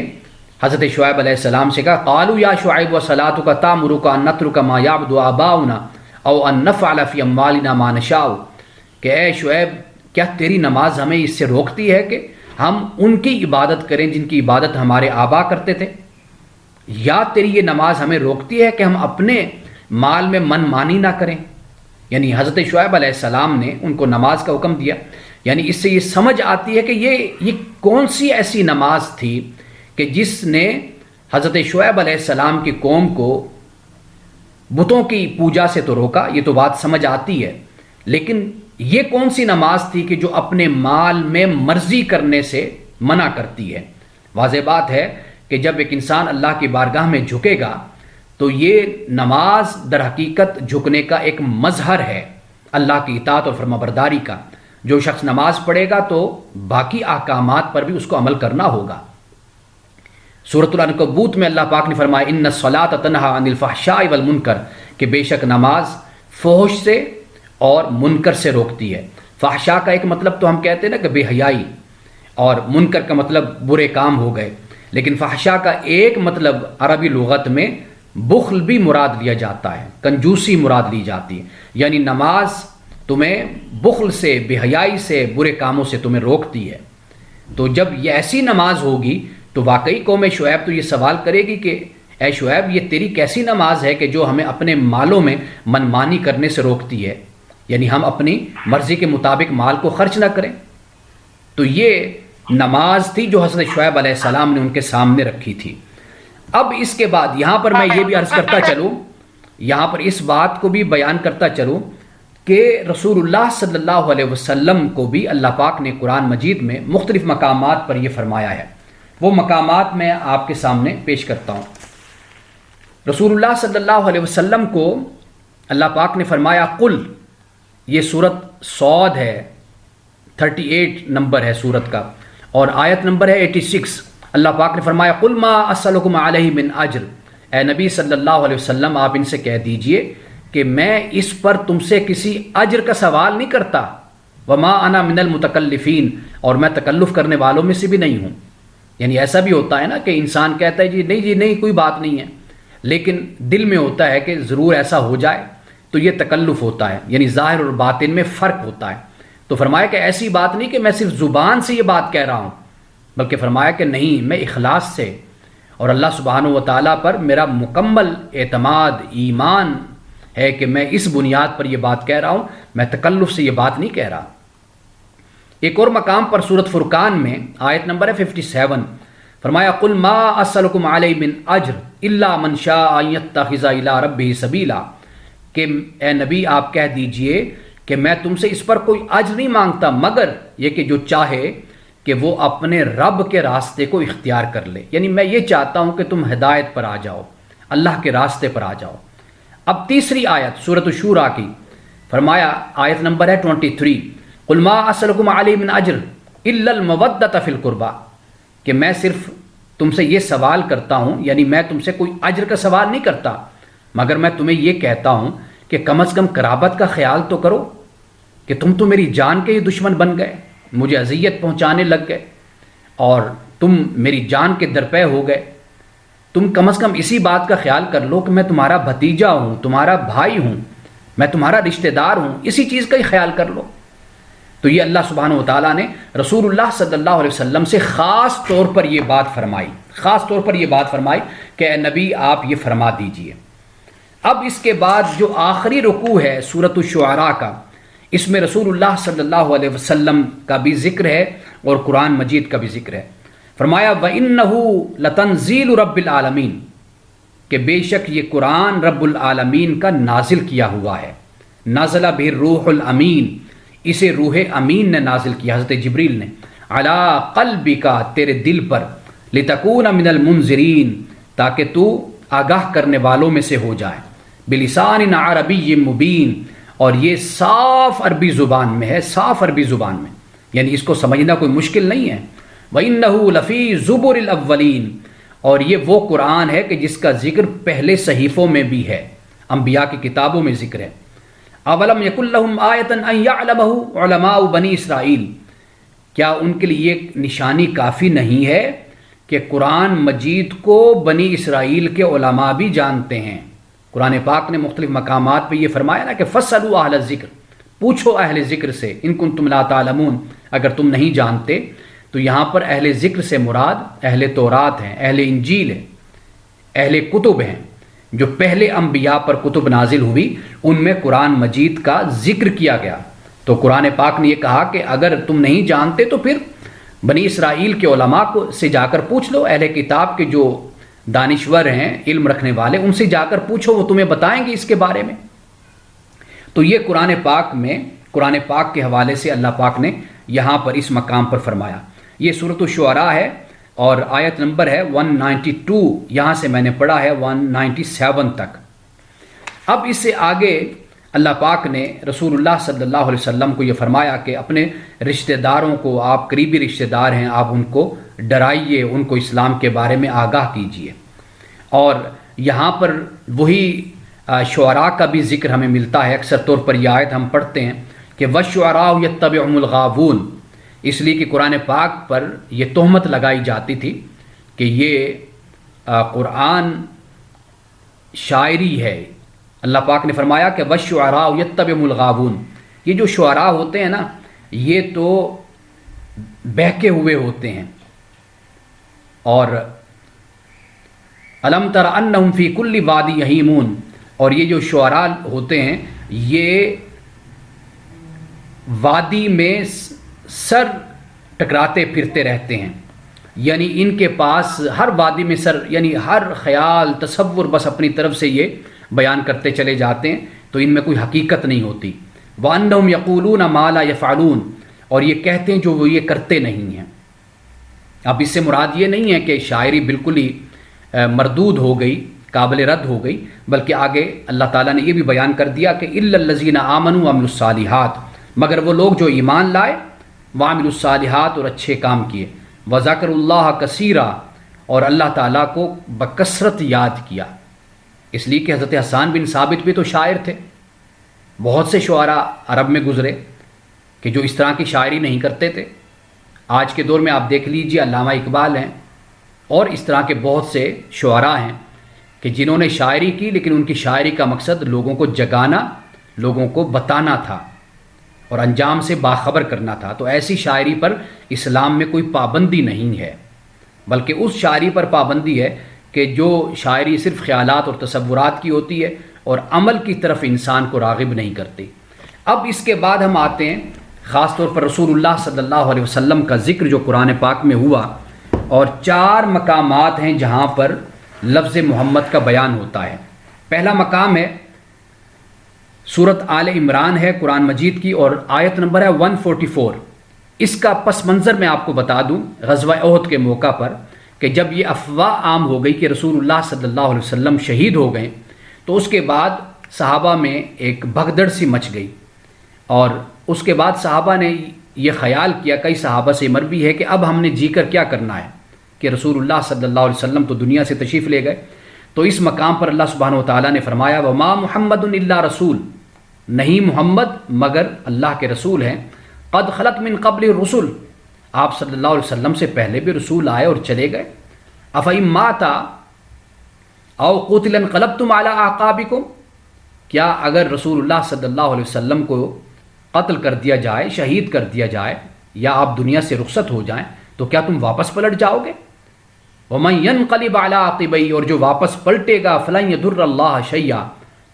حضرت شعیب علیہ السلام سے کہا، قالوا یا شعیب وصلاتک تأمرک ان نترک ما یعبد آباؤنا او ان نفعل فی اموالنا ما نشاء، کہ اے شعیب کیا تیری نماز ہمیں اس سے روکتی ہے کہ ہم ان کی عبادت کریں جن کی عبادت ہمارے آبا کرتے تھے؟ یا تیری یہ نماز ہمیں روکتی ہے کہ ہم اپنے مال میں من مانی نہ کریں؟ یعنی حضرت شعیب علیہ السلام نے ان کو نماز کا حکم دیا۔ یعنی اس سے یہ سمجھ آتی ہے کہ یہ کون سی ایسی نماز تھی کہ جس نے حضرت شعیب علیہ السلام کی قوم کو بتوں کی پوجا سے تو روکا، یہ تو بات سمجھ آتی ہے، لیکن یہ کون سی نماز تھی کہ جو اپنے مال میں مرضی کرنے سے منع کرتی ہے؟ واضح بات ہے کہ جب ایک انسان اللہ کی بارگاہ میں جھکے گا تو یہ نماز در حقیقت جھکنے کا ایک مظہر ہے، اللہ کی اطاعت اور فرمانبرداری کا۔ جو شخص نماز پڑھے گا تو باقی احکامات پر بھی اس کو عمل کرنا ہوگا۔ سورۃ العنکبوت میں اللہ پاک نے فرمایا ان الصلاۃ تنہی عن الفحشاء والمنکر، کہ بے شک نماز فحش سے اور منکر سے روکتی ہے۔ فحشاء کا ایک مطلب تو ہم کہتے ہیں نا کہ بے حیائی، اور منکر کا مطلب برے کام ہو گئے، لیکن فحشاء کا ایک مطلب عربی لغت میں بخل بھی مراد لیا جاتا ہے، کنجوسی مراد لی جاتی ہے۔ یعنی نماز تمہیں بخل سے، بے حیائی سے، برے کاموں سے تمہیں روکتی ہے۔ تو جب یہ ایسی نماز ہوگی تو واقعی قوم شعیب تو یہ سوال کرے گی کہ اے شعیب یہ تیری کیسی نماز ہے کہ جو ہمیں اپنے مالوں میں منمانی کرنے سے روکتی ہے، یعنی ہم اپنی مرضی کے مطابق مال کو خرچ نہ کریں۔ تو یہ نماز تھی جو حضرت شعیب علیہ السلام نے ان کے سامنے رکھی تھی۔ اب اس کے بعد یہاں پر میں یہ بھی عرض کرتا چلوں، یہاں پر اس بات کو بھی بیان کرتا چلوں کہ رسول اللہ صلی اللہ علیہ وسلم کو بھی اللہ پاک نے قرآن مجید میں مختلف مقامات پر یہ فرمایا ہے۔ وہ مقامات میں آپ کے سامنے پیش کرتا ہوں۔ رسول اللہ صلی اللہ علیہ وسلم کو اللہ پاک نے فرمایا قل، یہ سورت صاد ہے، 38 نمبر ہے سورت کا، اور آیت نمبر ہے 86۔ اللہ پاک نے فرمایا قل ما اسألکم علیہ من اجر، اے نبی صلی اللہ علیہ وسلم آپ ان سے کہہ دیجئے کہ میں اس پر تم سے کسی اجر کا سوال نہیں کرتا، وما انا من المتکلفین، اور میں تکلف کرنے والوں میں سے بھی نہیں ہوں۔ یعنی ایسا بھی ہوتا ہے نا کہ انسان کہتا ہے جی نہیں کوئی بات نہیں ہے، لیکن دل میں ہوتا ہے کہ ضرور ایسا ہو جائے، تو یہ تکلف ہوتا ہے، یعنی ظاہر اور باطن میں فرق ہوتا ہے۔ تو فرمایا کہ ایسی بات نہیں کہ میں صرف زبان سے یہ بات کہہ رہا ہوں، بلکہ فرمایا کہ نہیں، میں اخلاص سے اور اللہ سبحانہ و تعالیٰ پر میرا مکمل اعتماد ایمان ہے کہ میں اس بنیاد پر یہ بات کہہ رہا ہوں، میں تکلف سے یہ بات نہیں کہہ رہا۔ ایک اور مقام پر سورۃ فرقان میں آیت نمبر ہے 57، فرمایا قل ما اسألکم علیہ من اجر الا من شاء ان یتخذ الی ربہ سبیلا، کہ اے نبی آپ کہہ دیجئے کہ میں تم سے اس پر کوئی اجر نہیں مانگتا مگر یہ کہ جو چاہے کہ وہ اپنے رب کے راستے کو اختیار کر لے۔ یعنی میں یہ چاہتا ہوں کہ تم ہدایت پر آ جاؤ، اللہ کے راستے پر آ جاؤ۔ اب تیسری آیت سورۃ الشورى کی، فرمایا آیت نمبر ہے 23، قل ما اسألکم علیہ من اجر الا المودۃ فی القربى، کہ میں صرف تم سے یہ سوال کرتا ہوں، یعنی میں تم سے کوئی اجر کا سوال نہیں کرتا مگر میں تمہیں یہ کہتا ہوں کہ کم از کم قرابت کا خیال تو کرو، کہ تم تو میری جان کے ہی دشمن بن گئے، مجھے اذیت پہنچانے لگ گئے اور تم میری جان کے درپے ہو گئے، تم کم از کم اسی بات کا خیال کر لو کہ میں تمہارا بھتیجا ہوں، تمہارا بھائی ہوں، میں تمہارا رشتہ دار ہوں، اسی چیز کا ہی خیال کر لو۔ تو یہ اللہ سبحانہ و تعالیٰ نے رسول اللہ صلی اللہ علیہ وسلم سے خاص طور پر یہ بات فرمائی، خاص طور پر یہ بات فرمائی کہ اے نبی آپ یہ فرما دیجئے۔ اب اس کے بعد جو آخری رکوع ہے سورۃ الشعراء کا، اس میں رسول اللہ صلی اللہ علیہ وسلم کا بھی ذکر ہے اور قرآن مجید کا بھی ذکر ہے۔ فرمایا وَإِنَّهُ لَتَنزِيلُ رَبِّ الْعَالَمِينَ، کہ بے شک یہ قرآن رب العالمین کا نازل کیا ہوا ہے۔ نازل بہ الروح الامین، اسے روح امین نے نازل کیا، حضرت جبریل نے، علی قلبک، تیرے دل پر، لتکون من المنذرین، تاکہ تو آگاہ کرنے والوں میں سے ہو جائے، بلسان عربی مبین، اور یہ صاف عربی زبان میں ہے، صاف عربی زبان میں، یعنی اس کو سمجھنا کوئی مشکل نہیں ہے۔ وَإِنَّهُ لَفِي زُبُرِ الْأَوَّلِينَ، اور یہ وہ قرآن ہے کہ جس کا ذکر پہلے صحیفوں میں بھی ہے، انبیاء کی کتابوں میں ذکر ہے۔ اولم یکن لہم آیۃ ان یعلمہ علماء بنی اسرائیل، کیا ان کے لیے یہ نشانی کافی نہیں ہے کہ قرآن مجید کو بنی اسرائیل کے علماء بھی جانتے ہیں؟ قرآن پاک نے مختلف مقامات پہ یہ فرمایا نا کہ فَاسْأَلُوا أَهْلَ الذِّكْرِ، پوچھو اہل ذکر سے، ان کنتم لا تعلمون، اگر تم نہیں جانتے۔ تو یہاں پر اہل ذکر سے مراد اہل تورات ہیں، اہل انجیل ہیں، اہل کتب ہیں، جو پہلے انبیاء پر کتب نازل ہوئی ان میں قرآن مجید کا ذکر کیا گیا۔ تو قرآن پاک نے یہ کہا کہ اگر تم نہیں جانتے تو پھر بنی اسرائیل کے علماء کو سے جا کر پوچھ لو، اہل کتاب کے جو دانشور ہیں، علم رکھنے والے، ان سے جا کر پوچھو، وہ تمہیں بتائیں گے اس کے بارے میں۔ تو یہ قرآن پاک میں، قرآن پاک کے حوالے سے اللہ پاک نے یہاں پر اس مقام پر فرمایا۔ یہ سورۃ الشعراء ہے اور آیت نمبر ہے 192، یہاں سے میں نے پڑھا ہے 197 تک۔ اب اس سے آگے اللہ پاک نے رسول اللہ صلی اللہ علیہ وسلم کو یہ فرمایا کہ اپنے رشتہ داروں کو، آپ قریبی رشتہ دار ہیں، آپ ان کو ڈرائیے، ان کو اسلام کے بارے میں آگاہ کیجیے۔ اور یہاں پر وہی شعراء کا بھی ذکر ہمیں ملتا ہے، اکثر طور پر یہ آیت ہم پڑھتے ہیں کہ وَالشُّعَرَاءُ يَتَّبِعُهُمُ الْغَاوُونَ، اس لیے کہ قرآن پاک پر یہ تہمت لگائی جاتی تھی کہ یہ قرآن شاعری ہے۔ اللہ پاک نے فرمایا کہ وَالشُّعَرَاءُ يَتَّبِعُهُمُ الْغَاوُونَ، یہ جو شعراء ہوتے ہیں نا، یہ تو بہکے ہوئے ہوتے ہیں۔ اور أَلَمْ تَرَ أَنَّهُمْ فِي كُلِّ وَادٍ يَهِيمُونَ، اور یہ جو شعراء ہوتے ہیں یہ وادی میں سر ٹکراتے پھرتے رہتے ہیں، یعنی ان کے پاس ہر وادی میں سر، یعنی ہر خیال تصور بس اپنی طرف سے یہ بیان کرتے چلے جاتے ہیں، تو ان میں کوئی حقیقت نہیں ہوتی۔ وَأَنَّهُمْ يَقُولُونَ مَا لَا يَفْعَلُونَ، اور یہ کہتے ہیں جو وہ یہ کرتے نہیں ہیں۔ اب اس سے مراد یہ نہیں ہے کہ شاعری بالکل ہی مردود ہو گئی، قابل رد ہو گئی، بلکہ آگے اللہ تعالیٰ نے یہ بھی بیان کر دیا کہ إِلَّا الَّذِينَ آمَنُوا وَعَمِلُوا الصَّالِحَاتِ، مگر وہ لوگ جو ایمان لائے، وَعَمِلُوا الصَّالِحَاتِ، اور اچھے کام کیے، وَذَكَرُوا اللَّهَ كَثِيرًا، اور اللہ تعالیٰ کو بکثرت یاد کیا۔ اس لیے کہ حضرت حسان بن ثابت بھی تو شاعر تھے، بہت سے شعراء عرب میں گزرے کہ جو اس طرح کی شاعری نہیں کرتے تھے۔ آج کے دور میں آپ دیکھ لیجیے، علامہ اقبال ہیں اور اس طرح کے بہت سے شعراء ہیں کہ جنہوں نے شاعری کی، لیکن ان کی شاعری کا مقصد لوگوں کو جگانا، لوگوں کو بتانا تھا اور انجام سے باخبر کرنا تھا۔ تو ایسی شاعری پر اسلام میں کوئی پابندی نہیں ہے، بلکہ اس شاعری پر پابندی ہے کہ جو شاعری صرف خیالات اور تصورات کی ہوتی ہے اور عمل کی طرف انسان کو راغب نہیں کرتی۔ اب اس کے بعد ہم آتے ہیں خاص طور پر رسول اللہ صلی اللہ علیہ وسلم کا ذکر جو قرآن پاک میں ہوا، اور 4 مقامات ہیں جہاں پر لفظ محمد کا بیان ہوتا ہے۔ پہلا مقام ہے سورۃ آل عمران ہے قرآن مجید کی، اور آیت نمبر ہے 144۔ اس کا پس منظر میں آپ کو بتا دوں، غزوہ احد کے موقع پر کہ جب یہ افواہ عام ہو گئی کہ رسول اللہ صلی اللہ علیہ وسلم شہید ہو گئے، تو اس کے بعد صحابہ میں ایک بھگدڑ سی مچ گئی، اور اس کے بعد صحابہ نے یہ خیال کیا، کئی صحابہ سے مروی ہے کہ اب ہم نے جی کر کیا کرنا ہے کہ رسول اللہ صلی اللہ علیہ وسلم تو دنیا سے تشریف لے گئے۔ تو اس مقام پر اللہ سبحانہ و تعالیٰ نے فرمایا وَمَا مُحَمَّدٌ إِلَّا رسول، نہیں محمد مگر اللہ کے رسول ہیں، قد خلت من قبل الرسل، آپ صلی اللہ علیہ وسلم سے پہلے بھی رسول آئے اور چلے گئے۔ أَفَإِن مَاتَ أَوْ قُتِلَ انقلبتم عَلَىٰ أَعْقَابِكُمْ، کیا اگر رسول اللہ صلی اللہ علیہ وسلم کو قتل کر دیا جائے، شہید کر دیا جائے، یا آپ دنیا سے رخصت ہو جائیں تو کیا تم واپس پلٹ جاؤ گے؟ وَمَن يَنْقَلِبْ عَلَىٰ عَقِبَيْهِ، اور جو واپس پلٹے گا فَلَن يَضُرَّ اللَّهَ شَيْئًا،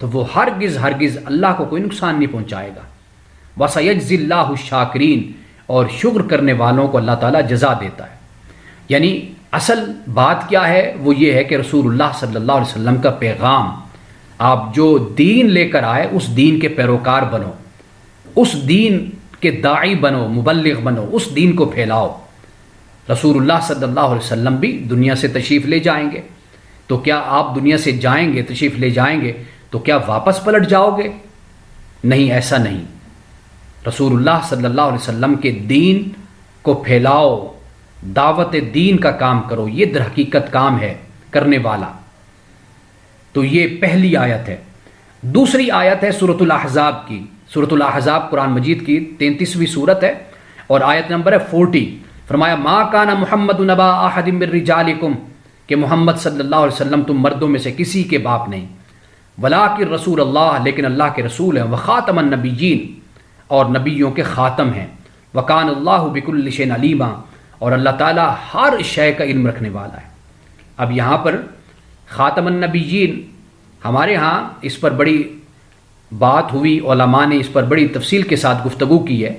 تو وہ ہرگز اللہ کو کوئی نقصان نہیں پہنچائے گا۔ وَسَيَجْزِي اللَّهُ الشَّاكِرِينَ، اور شکر کرنے والوں کو اللہ تعالیٰ جزا دیتا ہے۔ یعنی اصل بات کیا ہے؟ وہ یہ ہے کہ رسول اللہ صلی اللہ علیہ وسلم کا پیغام، آپ جو دین لے کر آئے اس دین کے پیروکار بنو، اس دین کے داعی بنو، مبلغ بنو، اس دین کو پھیلاؤ۔ رسول اللہ صلی اللہ علیہ وسلم بھی دنیا سے تشریف لے جائیں گے، تو کیا آپ دنیا سے جائیں گے، تشریف لے جائیں گے تو کیا واپس پلٹ جاؤ گے؟ نہیں، ایسا نہیں۔ رسول اللہ صلی اللہ علیہ وسلم کے دین کو پھیلاؤ، دعوت دین کا کام کرو، یہ در حقیقت کام ہے کرنے والا۔ تو یہ پہلی آیت ہے۔ دوسری آیت ہے سورۃ الاحزاب کی۔ سورۃ الاحزاب قرآن مجید کی 33ویں سورت ہے اور آیت نمبر ہے 40۔ فرمایا ما کان محمد نبا احد من رجالکم، کہ محمد صلی اللہ علیہ وسلم تم مردوں میں سے کسی کے باپ نہیں، ولیکن رسول اللہ، لیکن اللہ کے رسول ہیں، وخاتم النبیین، اور نبیوں کے خاتم ہیں، وکان اللہ بکل شیء علیما، اور اللہ تعالیٰ ہر شے کا علم رکھنے والا ہے۔ اب یہاں پر خاتم النبیین، ہمارے ہاں اس پر بڑی بات ہوئی، علماء نے اس پر بڑی تفصیل کے ساتھ گفتگو کی ہے،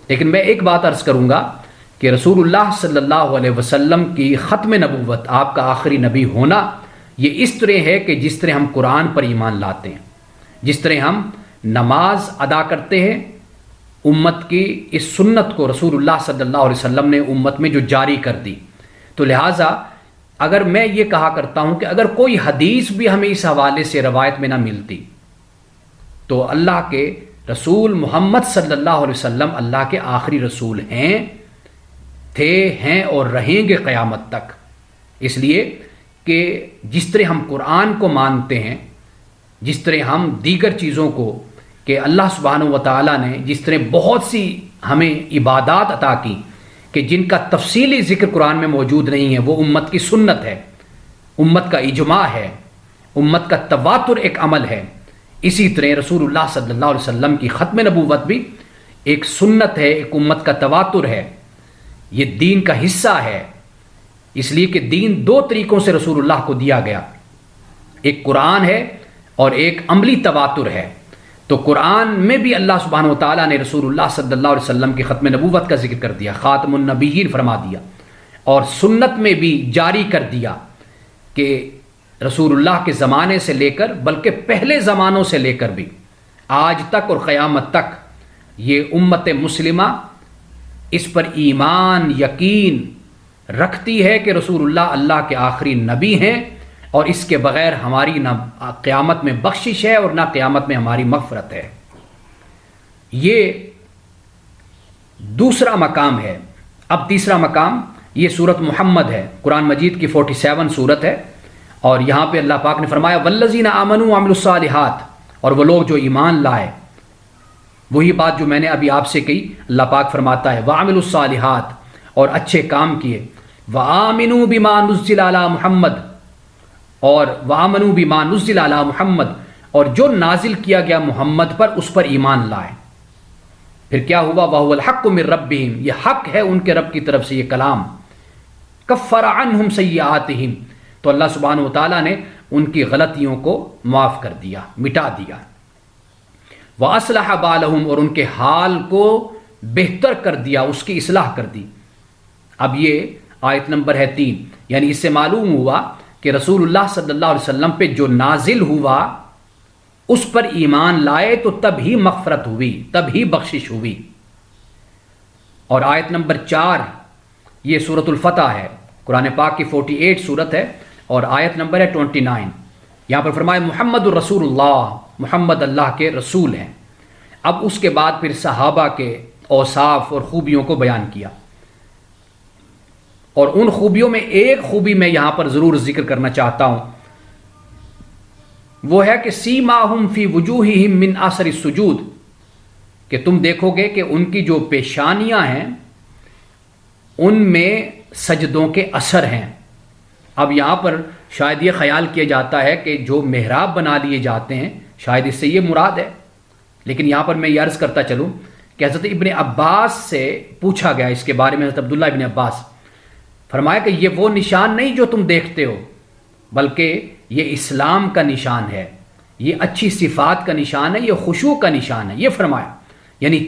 لیکن میں ایک بات عرض کروں گا کہ رسول اللہ صلی اللہ علیہ وسلم کی ختم نبوت، آپ کا آخری نبی ہونا، یہ اس طرح ہے کہ جس طرح ہم قرآن پر ایمان لاتے ہیں، جس طرح ہم نماز ادا کرتے ہیں، امت کی اس سنت کو رسول اللہ صلی اللہ علیہ وسلم نے امت میں جو جاری کر دی۔ تو لہٰذا اگر میں یہ کہا کرتا ہوں کہ اگر کوئی حدیث بھی ہمیں اس حوالے سے روایت میں نہ ملتی تو اللہ کے رسول محمد صلی اللہ علیہ وسلم اللہ کے آخری رسول ہیں، تھے، ہیں اور رہیں گے قیامت تک۔ اس لیے کہ جس طرح ہم قرآن کو مانتے ہیں، جس طرح ہم دیگر چیزوں کو، کہ اللہ سبحانہ و تعالیٰ نے جس طرح بہت سی ہمیں عبادات عطا کی کہ جن کا تفصیلی ذکر قرآن میں موجود نہیں ہے، وہ امت کی سنت ہے، امت کا اجماع ہے، امت کا تواتر ایک عمل ہے، اسی طرح رسول اللہ صلی اللہ علیہ وسلم کی ختم نبوت بھی ایک سنت ہے، ایک امت کا تواتر ہے، یہ دین کا حصہ ہے۔ اس لیے کہ دین دو طریقوں سے رسول اللہ کو دیا گیا، ایک قرآن ہے اور ایک عملی تواتر ہے۔ تو قرآن میں بھی اللہ سبحانہ و تعالیٰ نے رسول اللہ صلی اللہ علیہ وسلم کی ختم نبوت کا ذکر کر دیا، خاتم النبیین فرما دیا، اور سنت میں بھی جاری کر دیا کہ رسول اللہ کے زمانے سے لے کر، بلکہ پہلے زمانوں سے لے کر بھی آج تک اور قیامت تک یہ امت مسلمہ اس پر ایمان، یقین رکھتی ہے کہ رسول اللہ اللہ کے آخری نبی ہیں، اور اس کے بغیر ہماری نہ قیامت میں بخشش ہے اور نہ قیامت میں ہماری مغفرت ہے۔ یہ دوسرا مقام ہے۔ اب تیسرا مقام، یہ سورت محمد ہے، قرآن مجید کی 47 سورت ہے، اور یہاں پہ اللہ پاک نے فرمایا والذین آمنوا وعملوا الصالحات، اور وہ لوگ جو ایمان لائے، وہی بات جو میں نے ابھی آپ سے کہی، اللہ پاک فرماتا ہے وعملوا الصالحات، اور اچھے کام کیے، وآمنوا بما نزل علی محمد، اور وآمنوا بما نزل علی محمد، اور جو نازل کیا گیا محمد پر اس پر ایمان لائے۔ پھر کیا ہوا؟ وَهُوَ الْحَقُّ مِن رَبِّهِمْ، یہ حق ہے ان کے رب کی طرف سے یہ کلام۔ کفر عنہم سیئاتہم، تو اللہ سبحانہ وتعالیٰ نے ان کی غلطیوں کو معاف کر دیا، مٹا دیا۔ وَأَصْلَحَ بَالَهُمْ، اور ان کے حال کو بہتر کر دیا، اس کی اصلاح کر دی۔ اب یہ آیت نمبر ہے 3، یعنی اس سے معلوم ہوا کہ رسول اللہ صلی اللہ علیہ وسلم پہ جو نازل ہوا اس پر ایمان لائے تو تب ہی مغفرت ہوئی، تب ہی بخشش ہوئی۔ اور آیت نمبر 4، یہ سورۃ الفتح ہے، قرآن پاک کی 48 سورت ہے، اور آیت نمبر ہے 29۔ یہاں پر فرمایا محمد الرسول اللہ، محمد اللہ کے رسول ہیں۔ اب اس کے بعد پھر صحابہ کے اوصاف اور خوبیوں کو بیان کیا، اور ان خوبیوں میں ایک خوبی میں یہاں پر ضرور ذکر کرنا چاہتا ہوں، وہ ہے کہ سیماہم فی وجوہہم من اثر السجود، کہ تم دیکھو گے کہ ان کی جو پیشانیاں ہیں ان میں سجدوں کے اثر ہیں۔ اب یہاں پر شاید یہ خیال کیا جاتا ہے کہ جو محراب بنا لیے جاتے ہیں شاید اس سے یہ مراد ہے، لیکن یہاں پر میں یہ عرض کرتا چلوں کہ حضرت ابن عباس سے پوچھا گیا اس کے بارے میں، حضرت عبداللہ ابن عباس فرمایا کہ یہ وہ نشان نہیں جو تم دیکھتے ہو، بلکہ یہ اسلام کا نشان ہے، یہ اچھی صفات کا نشان ہے، یہ خشوع کا نشان ہے، یہ فرمایا. یعنی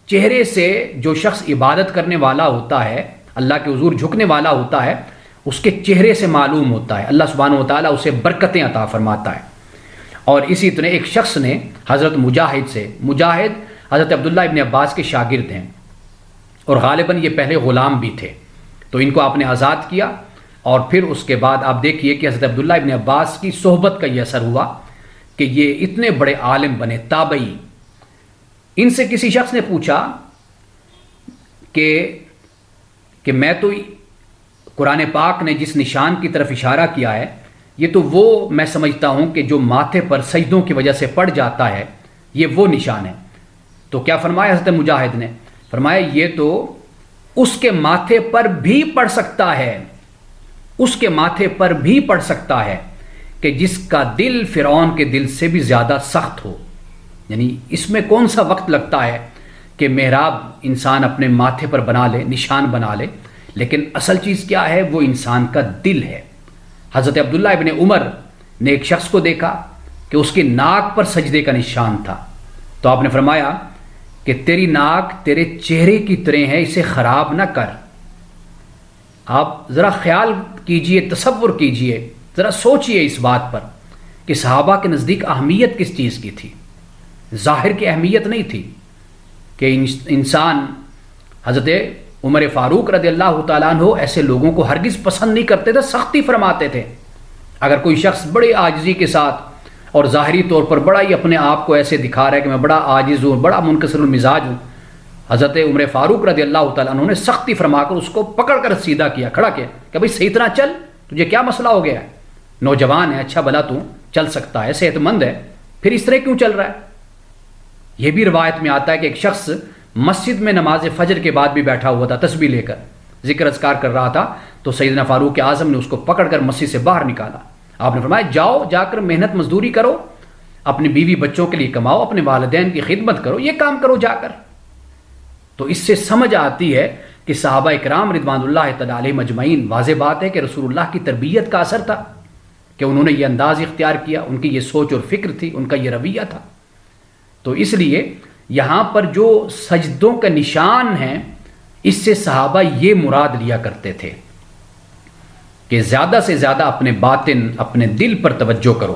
چہرے سے جو شخص عبادت کرنے والا ہوتا ہے، اللہ کے حضور جھکنے والا ہوتا ہے، اس کے چہرے سے معلوم ہوتا ہے اللہ سبحانہ و تعالیٰ اسے برکتیں عطا فرماتا ہے. اور اسی طرح ایک شخص نے حضرت مجاہد حضرت عبداللہ ابن عباس کے شاگرد ہیں، اور غالباً یہ پہلے غلام بھی تھے، تو ان کو آپ نے آزاد کیا. اور پھر اس کے بعد آپ دیکھیے کہ حضرت عبداللہ ابن عباس کی صحبت کا یہ اثر ہوا کہ یہ اتنے بڑے عالم بنے، تابعی. ان سے کسی شخص نے پوچھا کہ میں تو قرآن پاک نے جس نشان کی طرف اشارہ کیا ہے، یہ تو وہ میں سمجھتا ہوں کہ جو ماتھے پر سجدوں کی وجہ سے پڑ جاتا ہے، یہ وہ نشان ہے. تو کیا فرمایا حضرت مجاہد نے؟ فرمایا یہ تو اس کے ماتھے پر بھی پڑ سکتا ہے، اس کے ماتھے پر بھی پڑ سکتا ہے کہ جس کا دل فرعون کے دل سے بھی زیادہ سخت ہو. یعنی اس میں کون سا وقت لگتا ہے کہ محراب انسان اپنے ماتھے پر بنا لے، نشان بنا لے، لیکن اصل چیز کیا ہے؟ وہ انسان کا دل ہے. حضرت عبداللہ ابن عمر نے ایک شخص کو دیکھا کہ اس کی ناک پر سجدے کا نشان تھا، تو آپ نے فرمایا کہ تیری ناک تیرے چہرے کی طرح ہے، اسے خراب نہ کر. آپ ذرا خیال کیجئے، تصور کیجئے، ذرا سوچئے اس بات پر کہ صحابہ کے نزدیک اہمیت کس چیز کی تھی. ظاہر کی اہمیت نہیں تھی کہ انسان. حضرت عمر فاروق رضی اللہ تعالیٰ عنہ ایسے لوگوں کو ہرگز پسند نہیں کرتے تھے، سختی فرماتے تھے. اگر کوئی شخص بڑے عاجزی کے ساتھ اور ظاہری طور پر بڑا ہی اپنے آپ کو ایسے دکھا رہا ہے کہ میں بڑا عاجز ہوں، بڑا منکسر المزاج ہوں، حضرت عمر فاروق رضی اللہ تعالیٰ عنہ نے سختی فرما کر اس کو پکڑ کر سیدھا کیا، کھڑا کیا کہ بھائی صحیح طرح چل، تجھے کیا مسئلہ ہو گیا ہے؟ نوجوان ہے، اچھا بھلا تو چل سکتا ہے، صحت مند ہے، پھر اس طرح کیوں چل رہا ہے؟ یہ بھی روایت میں آتا ہے کہ ایک شخص مسجد میں نماز فجر کے بعد بھی بیٹھا ہوا تھا، تسبیح لے کر ذکر اذکار کر رہا تھا، تو سیدنا فاروق اعظم نے اس کو پکڑ کر مسجد سے باہر نکالا. آپ نے فرمایا جاؤ، جا کر محنت مزدوری کرو، اپنی بیوی بچوں کے لیے کماؤ، اپنے والدین کی خدمت کرو، یہ کام کرو جا کر. تو اس سے سمجھ آتی ہے کہ صحابہ اکرام رضوان اللہ تعالی علیہم اجمعین، واضح بات ہے کہ رسول اللہ کی تربیت کا اثر تھا کہ انہوں نے یہ انداز اختیار کیا، ان کی یہ سوچ اور فکر تھی، ان کا یہ رویہ تھا. تو اس لیے یہاں پر جو سجدوں کا نشان ہیں، اس سے صحابہ یہ مراد لیا کرتے تھے کہ زیادہ سے زیادہ اپنے باطن، اپنے دل پر توجہ کرو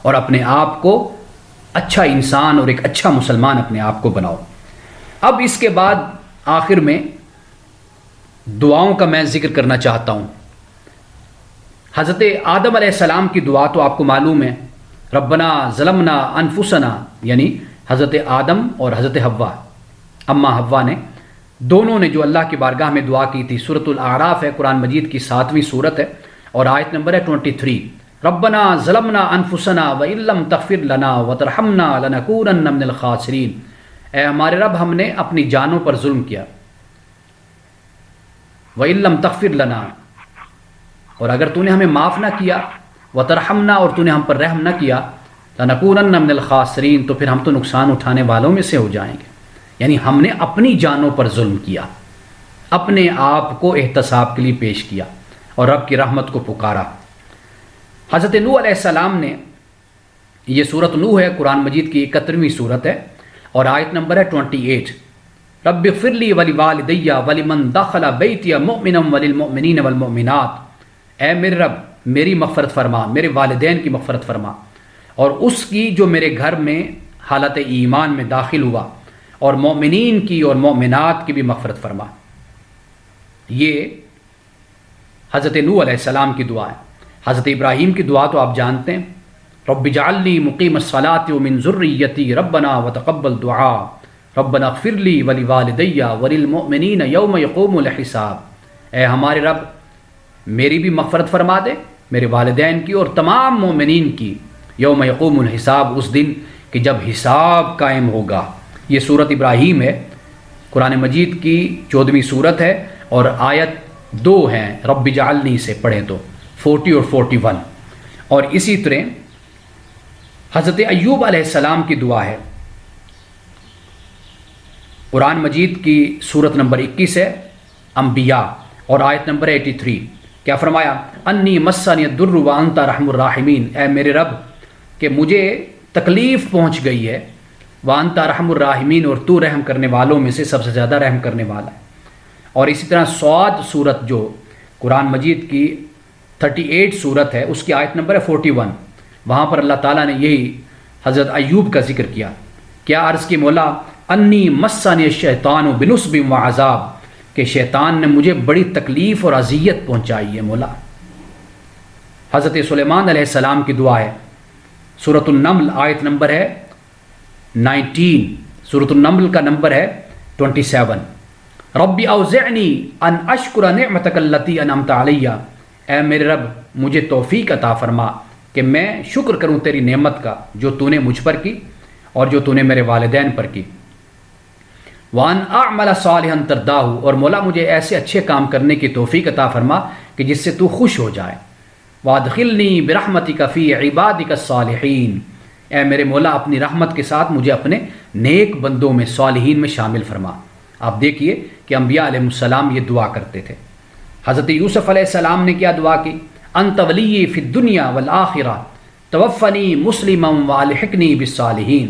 اور اپنے آپ کو اچھا انسان اور ایک اچھا مسلمان اپنے آپ کو بناؤ. اب اس کے بعد آخر میں دعاؤں کا میں ذکر کرنا چاہتا ہوں. حضرت آدم علیہ السلام کی دعا تو آپ کو معلوم ہے، ربنا ظلمنا انفسنا، یعنی حضرت آدم اور حضرت حوا، اما حوا نے، دونوں نے جو اللہ کی بارگاہ میں دعا کی تھی. سورۃ الاعراف ہے، قرآن مجید کی 7ویں سورت ہے، اور آیت نمبر ہے 23. ربنا ظلمنا انفسنا وان لم تغفر لنا وترحمنا لنکونن من الخاسرین. اے ہمارے رب، ہم نے اپنی جانوں پر ظلم کیا، وان لم تغفر لنا، اور اگر تو نے ہمیں معاف نہ کیا، وترحمنا، اور تو نے ہم پر رحم نہ کیا، لنکونن من الخاسرین، تو پھر ہم تو نقصان اٹھانے والوں میں سے ہو جائیں گے. یعنی ہم نے اپنی جانوں پر ظلم کیا، اپنے آپ کو احتساب کے لیے پیش کیا اور رب کی رحمت کو پکارا. حضرت نوح علیہ السلام نے، یہ سورۃ نوح ہے، قرآن مجید کی 71ویں سورت ہے، اور آیت نمبر ہے 28. رب اغفر لی ولوالدی ولمن دخل بیتی مؤمنا وللمؤمنین والمؤمنات. اے میرے رب، میری مغفرت فرما، میرے والدین کی مغفرت فرما، اور اس کی جو میرے گھر میں حالت ایمان میں داخل ہوا، اور مومنین کی اور مومنات کی بھی مغفرت فرما. یہ حضرت نوح علیہ السلام کی دعا ہے. حضرت ابراہیم کی دعا تو آپ جانتے ہیں، رب اجعلنی مقیم الصلاۃ ومن ذریتی ربنا وتقبل دعاء ربنا اغفر لی ولوالدی وللمؤمنین یوم یقوم الحساب. اے ہمارے رب، میری بھی مغفرت فرما دے، میرے والدین کی اور تمام مومنین کی، یوم یقوم الحساب، اس دن کہ جب حساب قائم ہوگا. یہ سورت ابراہیم ہے، قرآن مجید کی 14ویں سورت ہے، اور آیت 2 ہیں رب اجعلنی سے پڑھیں تو 40 اور 41. اور اسی طرح حضرت ایوب علیہ السلام کی دعا ہے، قرآن مجید کی سورت نمبر 21 ہے، انبیاء، اور آیت نمبر 83، کیا فرمایا؟ انی مسنی الضر وانت ارحم الراحمین، اے میرے رب کہ مجھے تکلیف پہنچ گئی ہے، وانت ارحم الراحمین، اور تو رحم کرنے والوں میں سے سب سے زیادہ رحم کرنے والا ہے۔ اور اسی طرح صاد صورت جو قرآن مجید کی 38 صورت ہے، اس کی آیت نمبر ہے 41، وہاں پر اللہ تعالیٰ نے یہی حضرت ایوب کا ذکر کیا۔ کیا عرض کی مولا انی مسنی الشیطان بنصب وعذاب، کہ شیطان نے مجھے بڑی تکلیف اور اذیت پہنچائی ہے مولا۔ حضرت سلیمان علیہ السلام کی دعا ہے، سورۃ النمل آیت نمبر ہے 19، سورۃ النمل کا نمبر ہے 27۔ رب اوزعنی ان اشکر نعمتک التی انعمت علی، اے میرے رب مجھے توفیق عطا فرما کہ میں شکر کروں تیری نعمت کا جو تو نے مجھ پر کی اور جو تو نے میرے والدین پر کی۔ وان اعمل صالحا ترداہ، اور مولا مجھے ایسے اچھے کام کرنے کی توفیق عطا فرما کہ جس سے تو خوش ہو جائے۔ وادخلنی برحمتک فی عبادک الصالحین، اے میرے مولا اپنی رحمت کے ساتھ مجھے اپنے نیک بندوں میں، صالحین میں شامل فرما۔ آپ دیکھیے کہ انبیاء علیہ السلام یہ دعا کرتے تھے۔ حضرت یوسف علیہ السلام نے کیا دعا کی؟ انت ولی فی الدنیا والآخرہ توفنی مسلما والحقنی بالصالحین،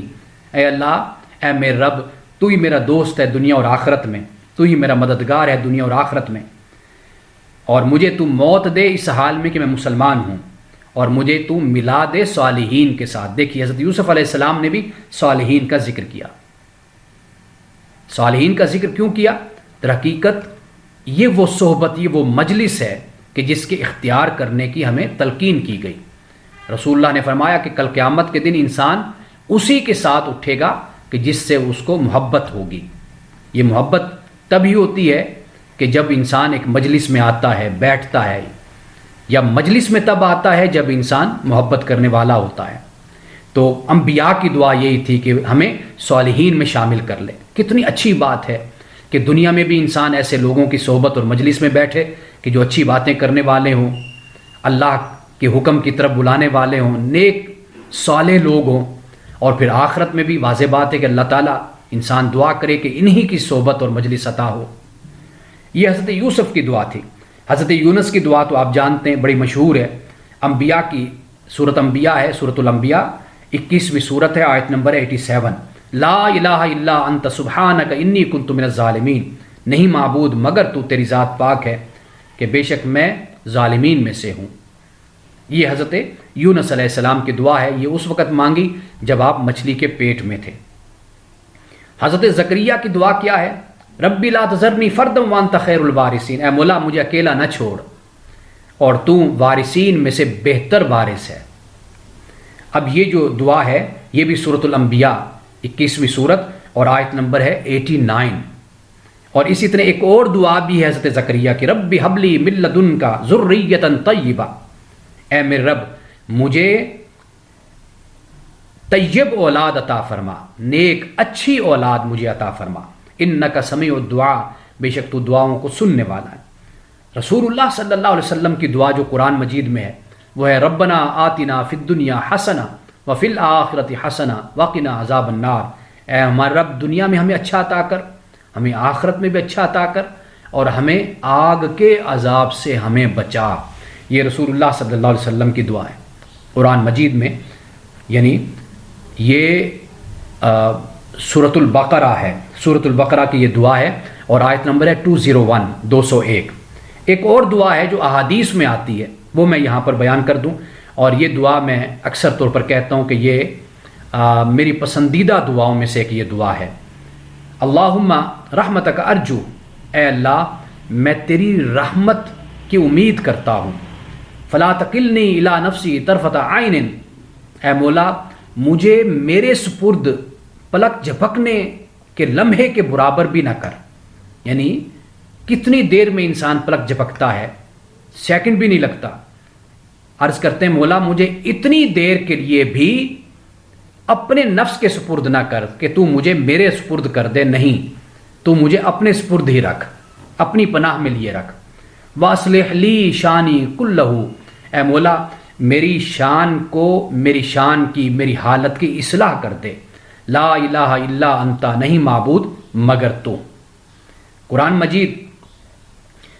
اے اللہ، اے میرے رب تو ہی میرا دوست ہے دنیا اور آخرت میں، تو ہی میرا مددگار ہے دنیا اور آخرت میں، اور مجھے تو موت دے اس حال میں کہ میں مسلمان ہوں، اور مجھے تو ملا دے صالحین کے ساتھ۔ دیکھیے حضرت یوسف علیہ السلام نے بھی صالحین کا ذکر کیا۔ صالحین کا ذکر کیوں کیا؟ در حقیقت یہ وہ صحبت، یہ وہ مجلس ہے کہ جس کے اختیار کرنے کی ہمیں تلقین کی گئی۔ رسول اللہ نے فرمایا کہ کل قیامت کے دن انسان اسی کے ساتھ اٹھے گا کہ جس سے اس کو محبت ہوگی۔ یہ محبت تبھی ہوتی ہے کہ جب انسان ایک مجلس میں آتا ہے، بیٹھتا ہے، یا مجلس میں تب آتا ہے جب انسان محبت کرنے والا ہوتا ہے۔ تو انبیاء کی دعا یہی تھی کہ ہمیں صالحین میں شامل کر لے۔ کتنی اچھی بات ہے کہ دنیا میں بھی انسان ایسے لوگوں کی صحبت اور مجلس میں بیٹھے کہ جو اچھی باتیں کرنے والے ہوں، اللہ کے حکم کی طرف بلانے والے ہوں، نیک صالح لوگ ہوں، اور پھر آخرت میں بھی واضح بات ہے کہ اللہ تعالیٰ انسان دعا کرے کہ انہی کی صحبت اور مجلس عطا ہو۔ یہ حضرت یوسف کی دعا تھی۔ حضرت یونس کی دعا تو آپ جانتے ہیں، بڑی مشہور ہے، انبیاء کی سورۃ انبیاء ہے، سورۃ الانبیاء 21ویں سورت ہے، آیت نمبر 87۔ لا الہ الا انت سبحانک انی کنت من الظالمین، نہیں معبود مگر تو، تیری ذات پاک ہے کہ بے شک میں ظالمین میں سے ہوں۔ یہ حضرت یونس علیہ السلام کی دعا ہے، یہ اس وقت مانگی جب آپ مچھلی کے پیٹ میں تھے۔ حضرت زکریا کی دعا کیا ہے؟ ربی لا تذرنی فردا وانت خیر الوارثین، اے مولا مجھے اکیلا نہ چھوڑ اور تو وارثین میں سے بہتر وارث ہے۔ اب یہ جو دعا ہے یہ بھی سورۃ الانبیاء 21ویں سورت اور آیت نمبر ہے 89۔ اور اسی طرح ایک اور دعا بھی ہے حضرت زکریا کی، ربی حبلی من لدنک ذریۃ طیبہ، اے میرے رب مجھے طیب اولاد عطا فرما، نیک اچھی اولاد مجھے عطا فرما، انک سمیع الدعاء، بے شک تو دعاؤں کو سننے والا ہے۔ رسول اللہ صلی اللہ علیہ وسلم کی دعا جو قرآن مجید میں ہے وہ ہے ربنا آتنا فی الدنیا حسنہ وفی الآخرۃ حسنہ وقنا عذاب النار، اے ہمارے رب دنیا میں ہمیں اچھا عطا کر، ہمیں آخرت میں بھی اچھا عطا کر، اور ہمیں آگ کے عذاب سے ہمیں بچا۔ یہ رسول اللہ صلی اللہ علیہ وسلم کی دعا ہے قرآن مجید میں، یعنی یہ سورۃ البقرہ ہے، سورۃ البقرہ کی یہ دعا ہے اور آیت نمبر ہے 201 201۔ ایک اور دعا ہے جو احادیث میں آتی ہے، وہ میں یہاں پر بیان کر دوں، اور یہ دعا میں اکثر طور پر کہتا ہوں کہ یہ میری پسندیدہ دعاؤں میں سے ایک یہ دعا ہے۔ اللہم رحمتک ارجو، اے اللہ میں تیری رحمت کی امید کرتا ہوں، فلا تکلنی الی نفسی طرفۃ عین، اے مولا مجھے میرے سپرد پلک جھپکنے کے لمحے کے برابر بھی نہ کر۔ یعنی کتنی دیر میں انسان پلک جھپکتا ہے، سیکنڈ بھی نہیں لگتا۔ عرض کرتے ہیں مولا مجھے اتنی دیر کے لیے بھی اپنے نفس کے سپرد نہ کر کہ تو مجھے میرے سپرد کر دے، نہیں، تو مجھے اپنے سپرد ہی رکھ، اپنی پناہ میں لیے رکھ۔ وَأَصْلِحْ لِي شَانِي كُلَّهُ، اے مولا میری شان کو، میری شان کی، میری حالت کی اصلاح کر دے۔ لا الہ الا انت، نہیں معبود مگر تو۔ قرآن مجید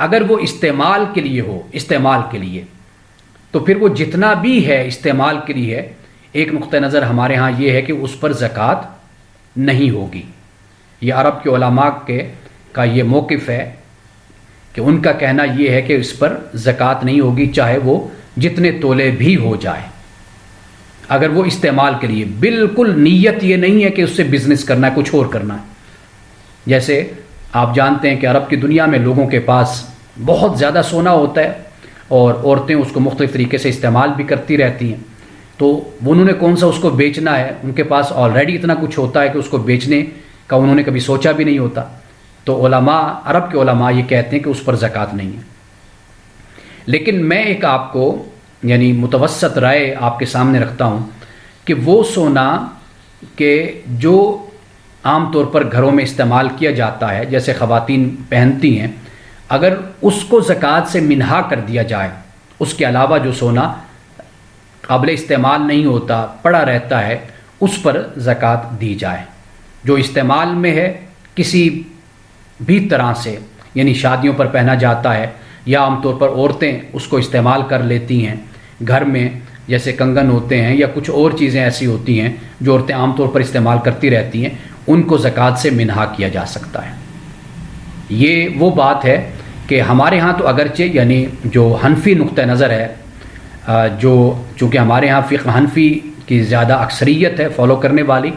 اگر وہ استعمال کے لیے ہو، استعمال کے لیے، تو پھر وہ جتنا بھی ہے استعمال کے لیے ہے، ایک نقطہ نظر ہمارے ہاں یہ ہے کہ اس پر زکوٰۃ نہیں ہوگی۔ یہ عرب کے علماء کا یہ موقف ہے کہ ان کا کہنا یہ ہے کہ اس پر زکوٰۃ نہیں ہوگی، چاہے وہ جتنے تولے بھی ہو جائے، اگر وہ استعمال کے لیے۔ بالکل نیت یہ نہیں ہے کہ اس سے بزنس کرنا ہے، کچھ اور کرنا ہے۔ جیسے آپ جانتے ہیں کہ عرب کی دنیا میں لوگوں کے پاس بہت زیادہ سونا ہوتا ہے اور عورتیں اس کو مختلف طریقے سے استعمال بھی کرتی رہتی ہیں، تو انہوں نے کون سا اس کو بیچنا ہے، ان کے پاس آلریڈی اتنا کچھ ہوتا ہے کہ اس کو بیچنے کا انہوں نے کبھی سوچا بھی نہیں ہوتا۔ تو علماء، عرب کے علماء یہ کہتے ہیں کہ اس پر زکوٰۃ نہیں ہے۔ لیکن میں ایک آپ کو یعنی متوسط رائے آپ کے سامنے رکھتا ہوں کہ وہ سونا کہ جو عام طور پر گھروں میں استعمال کیا جاتا ہے، جیسے خواتین پہنتی ہیں، اگر اس کو زکوٰۃ سے منہا کر دیا جائے، اس کے علاوہ جو سونا قابل استعمال نہیں ہوتا، پڑا رہتا ہے، اس پر زکوٰۃ دی جائے۔ جو استعمال میں ہے کسی بھی طرح سے، یعنی شادیوں پر پہنا جاتا ہے یا عام طور پر عورتیں اس کو استعمال کر لیتی ہیں گھر میں، جیسے کنگن ہوتے ہیں یا کچھ اور چیزیں ایسی ہوتی ہیں جو عورتیں عام طور پر استعمال کرتی رہتی ہیں، ان کو زکوٰۃ سے منہا کیا جا سکتا ہے۔ یہ وہ بات ہے کہ ہمارے ہاں تو اگرچہ یعنی جو حنفی نقطہ نظر ہے، چونکہ ہمارے ہاں فقہ حنفی کی زیادہ اکثریت ہے فالو کرنے والی،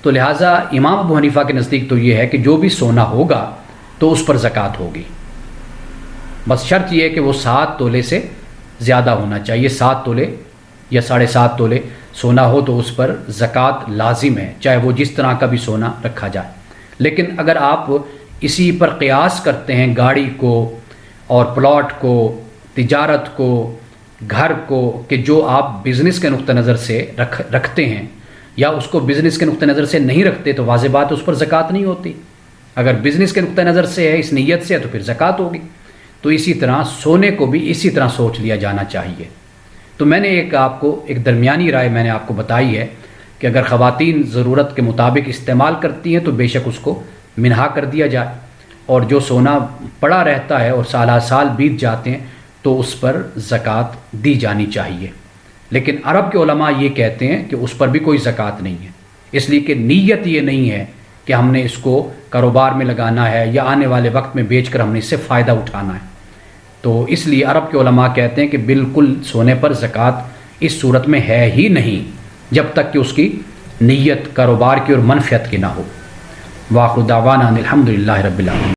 تو لہٰذا امام ابو حنیفہ کے نزدیک تو یہ ہے کہ جو بھی سونا ہوگا تو اس پر زکوٰۃ ہوگی، بس شرط یہ ہے کہ وہ 7 تولے سے زیادہ ہونا چاہیے۔ 7 تولے یا 7.5 تولے سونا ہو تو اس پر زکوٰۃ لازم ہے، چاہے وہ جس طرح کا بھی سونا رکھا جائے۔ لیکن اگر آپ اسی پر قیاس کرتے ہیں گاڑی کو اور پلاٹ کو، تجارت کو، گھر کو، کہ جو آپ بزنس کے نقطہ نظر سے رکھتے ہیں یا اس کو بزنس کے نقطہ نظر سے نہیں رکھتے، تو واضح بات اس پر زکوٰۃ نہیں ہوتی۔ اگر بزنس کے نقطہ نظر سے ہے، اس نیت سے ہے، تو پھر زکوٰۃ ہوگی۔ تو اسی طرح سونے کو بھی اسی طرح سوچ لیا جانا چاہیے۔ تو میں نے آپ کو ایک درمیانی رائے میں نے آپ کو بتائی ہے کہ اگر خواتین ضرورت کے مطابق استعمال کرتی ہیں تو بے شک اس کو منہا کر دیا جائے، اور جو سونا پڑا رہتا ہے اور سالہ سال بیت جاتے ہیں تو اس پر زکوٰۃ دی جانی چاہیے۔ لیکن عرب کے علماء یہ کہتے ہیں کہ اس پر بھی کوئی زکوٰۃ نہیں ہے، اس لیے کہ نیت یہ نہیں ہے کہ ہم نے اس کو کاروبار میں لگانا ہے یا آنے والے وقت میں بیچ کر ہم نے اس سے فائدہ اٹھانا ہے۔ تو اس لیے عرب کے علماء کہتے ہیں کہ بالکل سونے پر زکوٰۃ اس صورت میں ہے ہی نہیں، جب تک کہ اس کی نیت کاروبار کی اور منفعت کی نہ ہو۔ وآخر دعوانا الحمدللہ رب العالمین۔